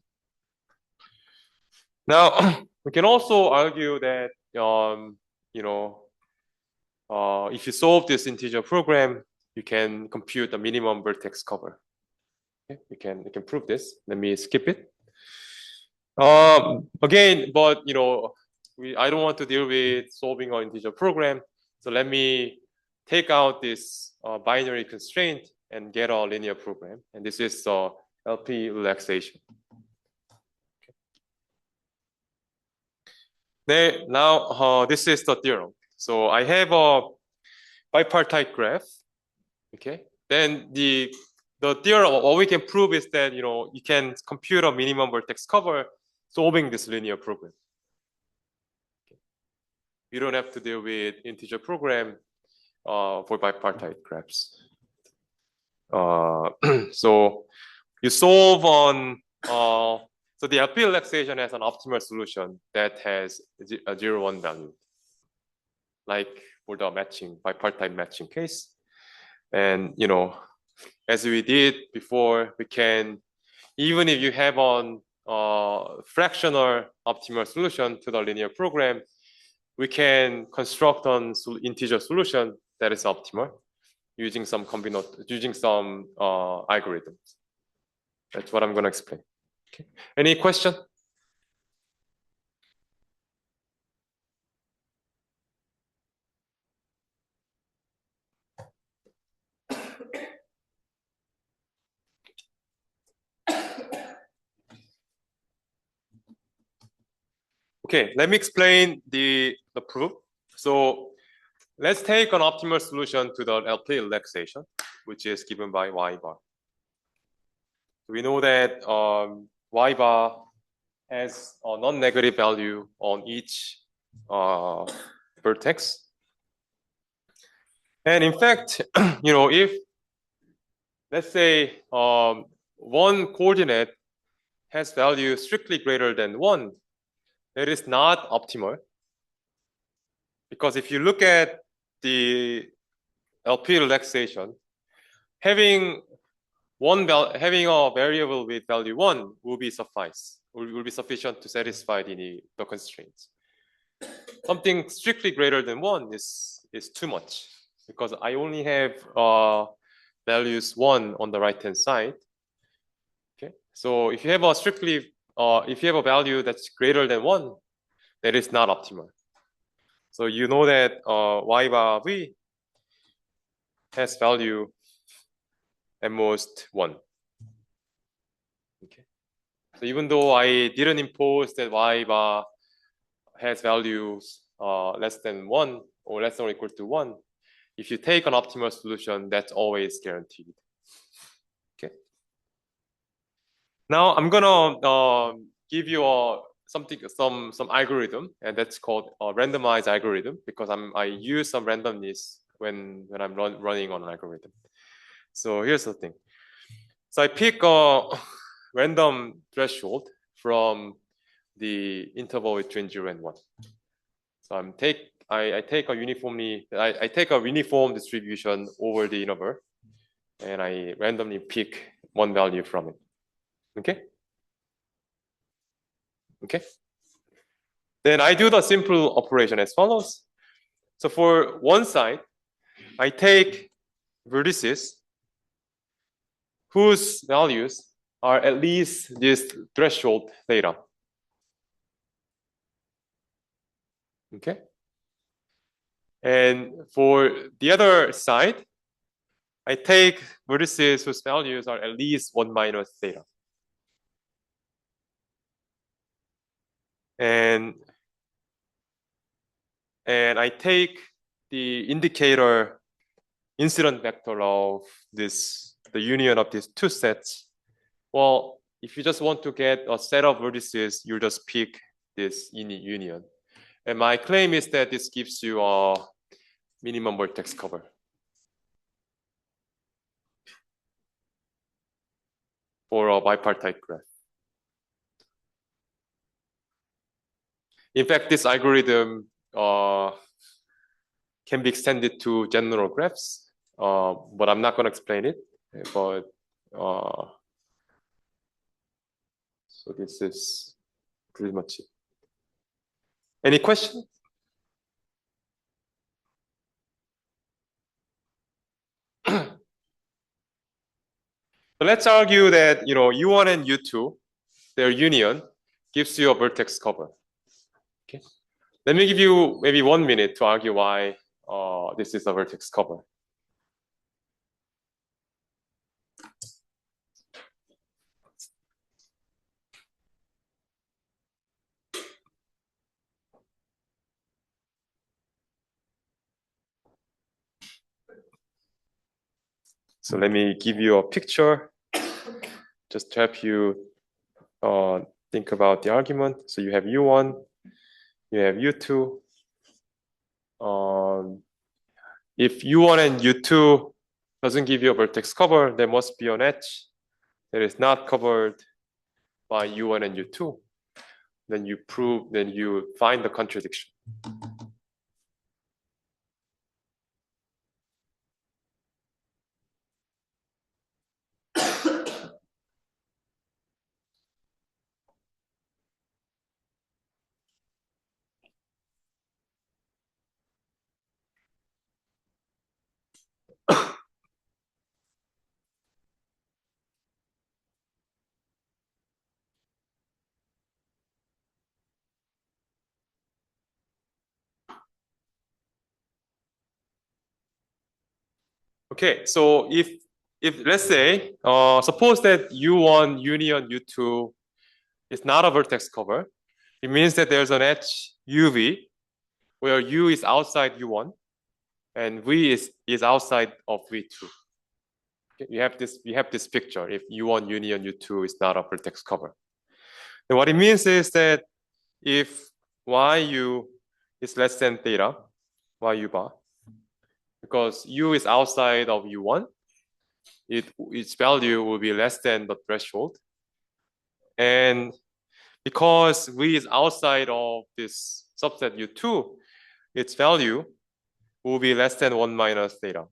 Now, we can also argue that, you know, if you solve this integer program, you can compute the minimum vertex cover. Okay, you can prove this. Let me skip it. Again, but you know, I don't want to deal with solving an integer program. So let me take out this binary constraint and get a linear program. And this is LP relaxation. Okay. Now, this is the theorem. So I have a bipartite graph. Okay. Then the theorem, what we can prove is that, you know, you can compute a minimum vertex cover solving this linear program. Okay. You don't have to deal with integer program for bipartite graphs. So you solve on, so the LP relaxation has an optimal solution that has a 0, 1 value, like for the matching, bipartite matching case. And, you know, as we did before, we can, even if you have on fractional optimal solution to the linear program, we can construct an integer solution that is optimal using some algorithms. That's what I'm going to explain. Okay. Any question? Okay, let me explain the proof. So let's take an optimal solution to the LP relaxation, which is given by y bar. We know that y bar has a non-negative value on each vertex. And in fact, if let's say one coordinate has value strictly greater than 1, that is not optimal. Because if you look at the LP relaxation, having a variable with value 1 will be sufficient to satisfy the constraints. Something strictly greater than 1 is too much, because I only have values 1 on the right hand side. Okay, so if you have a value that's greater than 1, that is not optimal. So you know that y bar v has value at most 1. Okay. So even though I didn't impose that y bar has values less than 1 or less than or equal to 1, if you take an optimal solution, that's always guaranteed. Okay. Now I'm gonna give you some algorithm, and that's called a randomized algorithm, because I use some randomness when I'm running on an algorithm. So here's the thing. So I pick a random threshold from the interval between 0 and 1. So I take a uniform distribution over the interval, and I randomly pick one value from it. Okay? Okay? Then I do the simple operation as follows. So for one side, I take vertices whose values are at least this threshold theta. Okay? And for the other side, I take vertices whose values are at least 1 minus theta. And I take the indicator incident vector of the union of these two sets. Well, if you just want to get a set of vertices, you just pick this union. And my claim is that this gives you a minimum vertex cover. For a bipartite graph. In fact, this algorithm can be extended to general graphs, but I'm not going to explain it. But so this is pretty much it. Any questions? So let's argue that U1 and U2, their union gives you a vertex cover. Okay. Let me give you maybe 1 minute to argue why this is a vertex cover. So let me give you a picture just to help you think about the argument. So you have U1, you have U2. If U1 and U2 doesn't give you a vertex cover, there must be an edge that is not covered by U1 and U2. Then you find the contradiction. Okay, so if let's say suppose that U1 union U2 is not a vertex cover, it means that there's an edge UV where U is outside U1 and V is outside of V2. Okay, you have this picture if U1 union U2 is not a vertex cover. And what it means is that if YU is less than theta, YU bar, because U is outside of U1, its value will be less than the threshold. And because V is outside of this subset U2, its value will be less than 1 minus theta.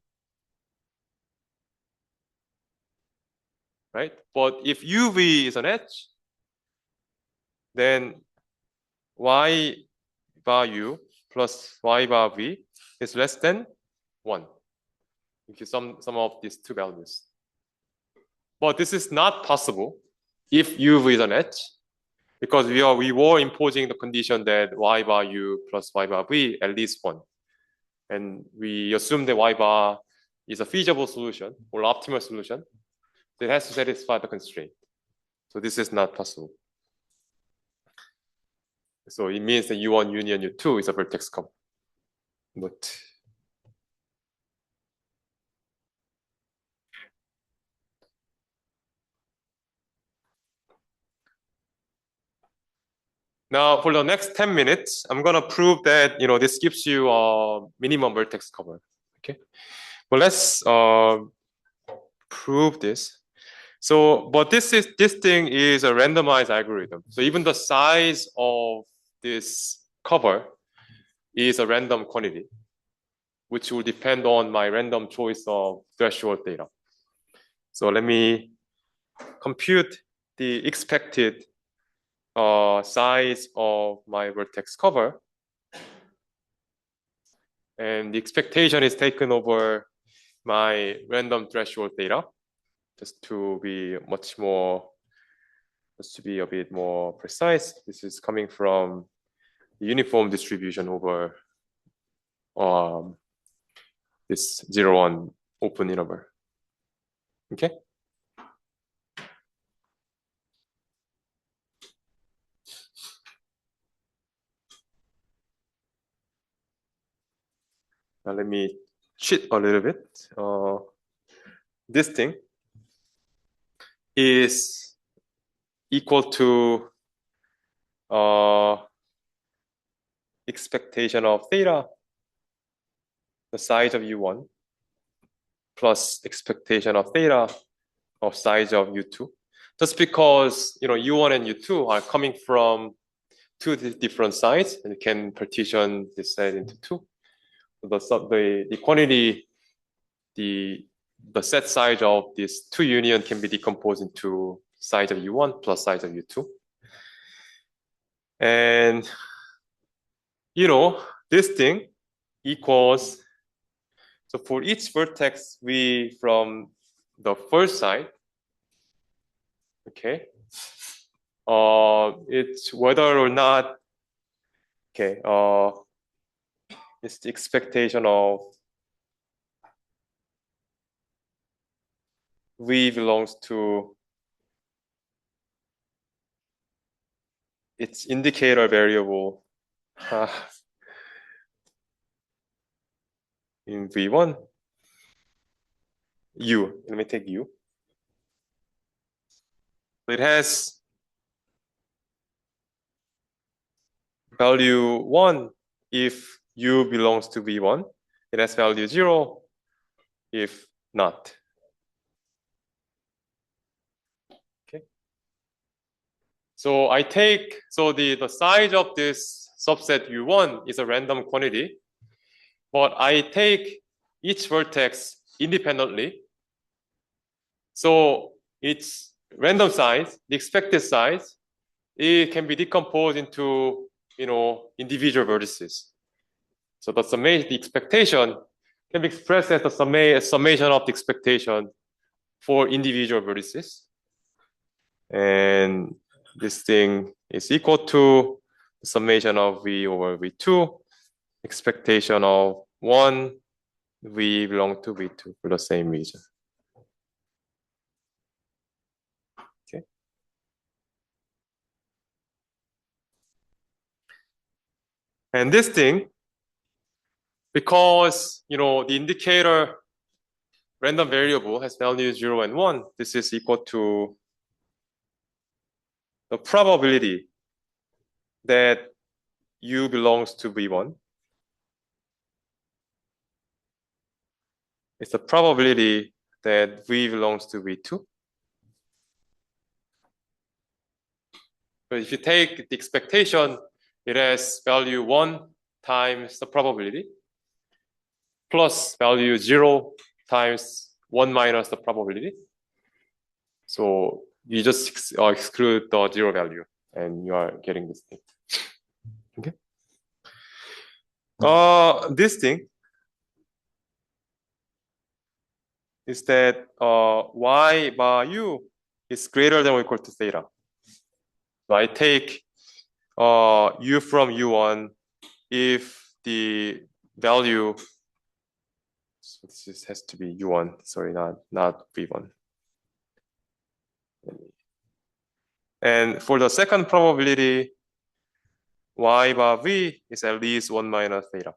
Right? But if UV is an edge, then Y bar U plus Y bar V is less than 1. If you sum up these two values. But this is not possible if UV is an edge, because we were imposing the condition that Y bar U plus Y bar V at least 1. And we assume that Y bar is a feasible solution or optimal solution. So it has to satisfy the constraint. So this is not possible. So it means that U1 union U2 is a vertex cover. But now for the next 10 minutes, I'm gonna prove that this gives you a minimum vertex cover. Okay. Well, let's prove this. So, but this thing is a randomized algorithm. So even the size of this cover is a random quantity, which will depend on my random choice of threshold data. So let me compute the expected size of my vertex cover. And the expectation is taken over my random threshold data, just to be a bit more precise. This is coming from the uniform distribution over this 0, 1 open interval. Okay. Now let me cheat a little bit. This thing is equal to expectation of theta, the size of U1, plus expectation of theta of size of U2. Just because U1 and U2 are coming from two different sides and can partition this set into two. The quantity, the set size of these two union can be decomposed into size of U1 plus size of U2. And this thing equals, so for each vertex V from the first side, okay, it's whether or not, okay, it's the expectation of V belongs to its indicator variable in V1, U. Let me take U. It has value 1 if U belongs to V1. It has value 0 if not. Okay. So the size of this subset U1 is a random quantity, but I take each vertex independently. So its random size, the expected size, it can be decomposed into individual vertices. So the expectation can be expressed as the summation of the expectation for individual vertices. And this thing is equal to the summation of V over V2, expectation of 1 V belong to V2 for the same reason. Okay. And this thing, because the indicator random variable has values 0 and 1, this is equal to the probability that U belongs to V1. It's the probability that V belongs to V2. But if you take the expectation, it has value 1 times the probability plus value 0 times 1 minus the probability. So you just exclude the 0 value and you are getting this thing. Okay. This thing is that y by u is greater than or equal to theta. So I take u from u1 if the value, so this has to be u1, sorry, not v1. And for the second probability, y by v is at least 1 minus theta.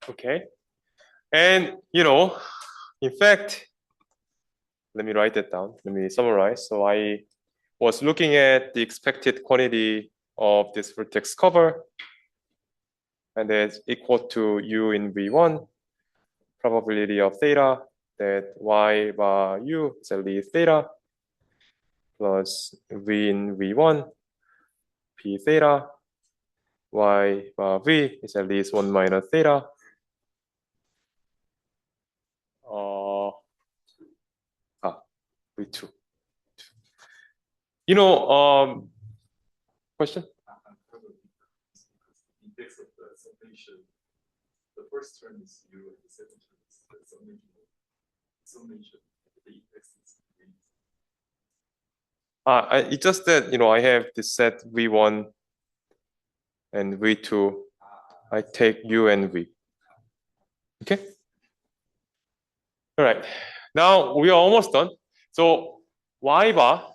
Okay. And, in fact, let me write that down. Let me summarize. So I was looking at the expected quantity of this vertex cover, and that's equal to u in V1, probability of theta, that y by u is at least theta, plus v in V1, p theta, y by v is at least 1 minus theta. V2. Question? Index of the summation, the first term is u and the second term is the summation. The index is It's just that I have this set V1 and V2. I take U and V. Okay. All right. Now we are almost done. So y bar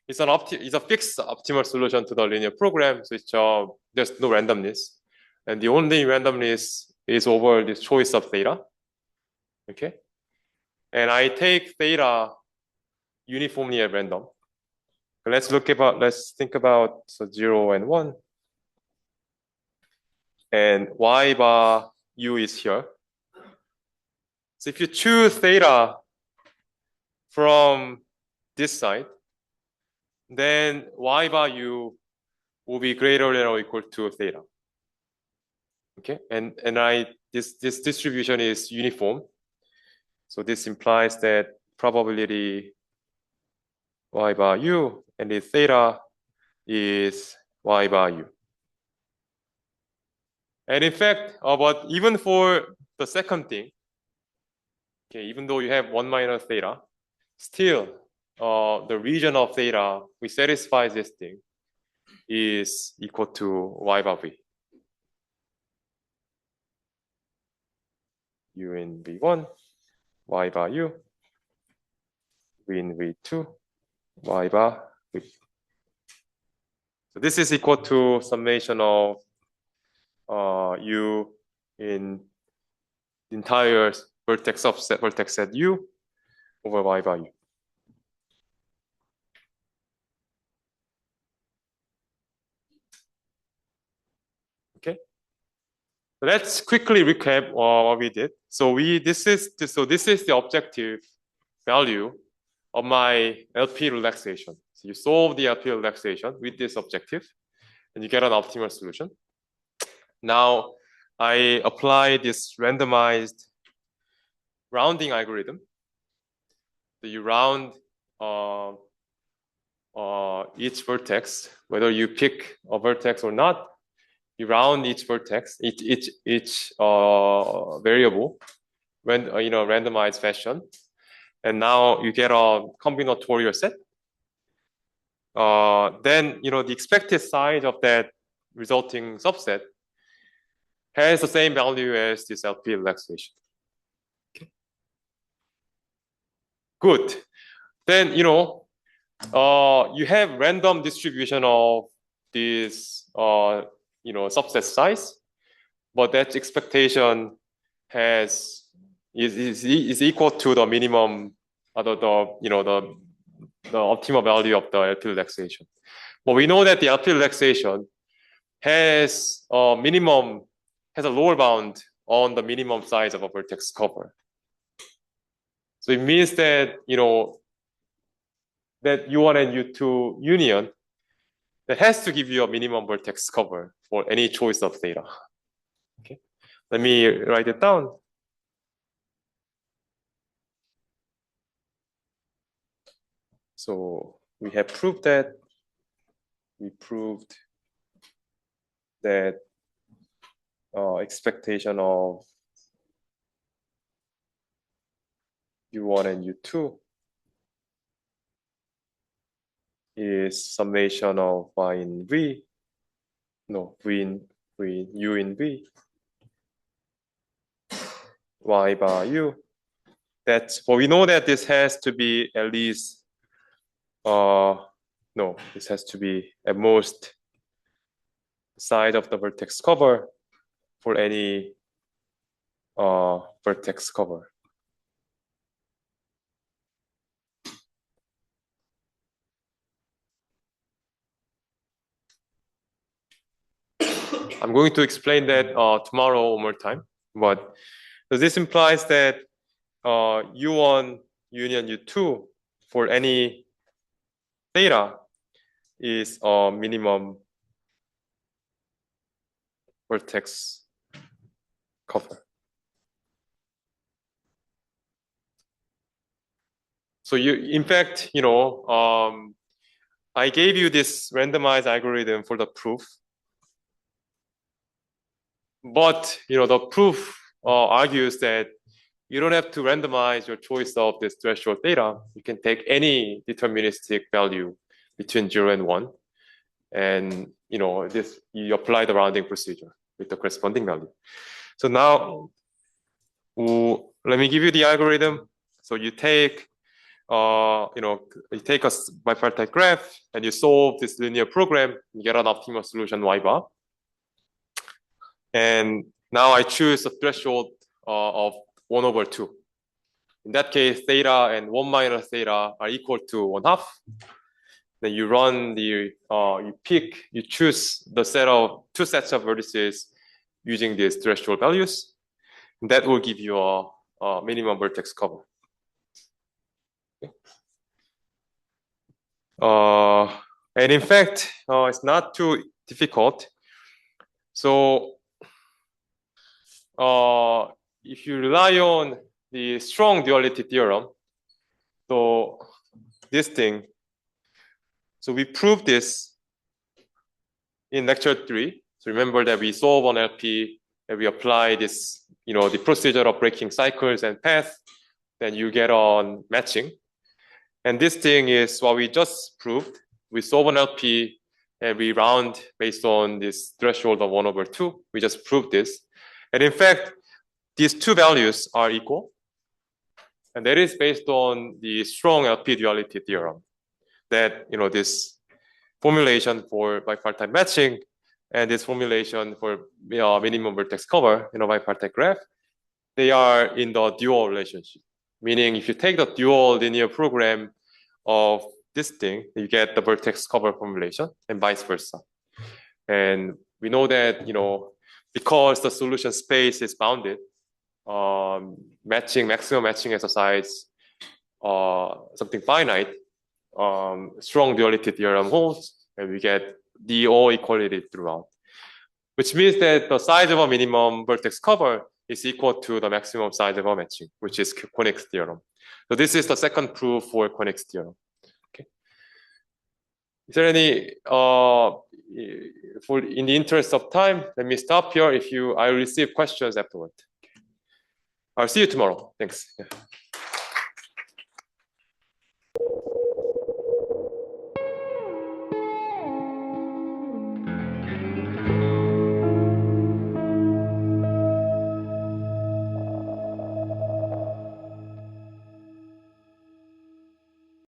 is a fixed optimal solution to the linear program. So there's no randomness, and the only randomness is over this choice of theta. Okay. And I take theta uniformly at random. Let's think about 0 and 1. And y bar u is here. So if you choose theta from this side, then y bar u will be greater than or equal to theta. Okay, and this distribution is uniform. So this implies that probability y bar u and the theta is y bar u. And in fact, but even for the second thing, okay, even though you have 1 minus theta, still the region of theta we satisfy this thing is equal to y bar v. U in V1, y bar u, v in V2, y bar v. So this is equal to summation of u in the entire vertex set u over y bar u. Okay. So let's quickly recap what we did. So this is the objective value of my LP relaxation. So you solve the LP relaxation with this objective, and you get an optimal solution. Now I apply this randomized rounding algorithm. So you round each vertex, whether you pick a vertex or not. You round each vertex, each variable, when in a randomized fashion, and now you get a combinatorial set. Then the expected size of that resulting subset has the same value as this LP relaxation. Okay. Good. Then you have random distribution of this subset size, but that expectation is equal to the minimum, the optimal value of the LP relaxation. But we know that the LP relaxation has a lower bound on the minimum size of a vertex cover. So it means that that U1 and U2 union that has to give you a minimum vertex cover for any choice of theta. Okay, let me write it down. So we have proved that. We proved that expectation of U1 and U2 is summation of y in V, no, V in U in V, y by U. But we know that this has to be at least, this has to be at most side of the vertex cover for any vertex cover. I'm going to explain that tomorrow one more time. But this implies that U1 union U2 for any theta is a minimum vertex cover. So in fact, I gave you this randomized algorithm for the proof. But the proof argues that you don't have to randomize your choice of this threshold theta. You can take any deterministic value between 0 and 1, and you apply the rounding procedure with the corresponding value. So now, let me give you the algorithm. So you take a bipartite graph and you solve this linear program. You get an optimal solution y bar. And now I choose a threshold of 1/2. In that case, theta and 1 minus theta are equal to 1/2. Then you run you choose the two sets of vertices using these threshold values. And that will give you a minimum vertex cover. Okay. And in fact, it's not too difficult. So if you rely on the strong duality theorem, so this thing, so we proved this in lecture 3. So remember that we solve on LP and we apply this, the procedure of breaking cycles and paths, then you get on matching. And this thing is what we just proved. We solve on LP and we round based on this threshold of 1/2. We just proved this. And in fact, these two values are equal. And that is based on the strong LP duality theorem. That, this formulation for bipartite matching and this formulation for minimum vertex cover in a bipartite graph, they are in the dual relationship. Meaning if you take the dual linear program of this thing, you get the vertex cover formulation and vice versa. And we know that, because the solution space is bounded, maximum matching exercise, something finite, strong duality theorem holds, and we get DO equality throughout. Which means that the size of a minimum vertex cover is equal to the maximum size of a matching, which is König's theorem. So this is the second proof for König's theorem. Okay. Is there any in the interest of time, let me stop here. I receive questions afterward. I'll see you tomorrow. Thanks. Yeah.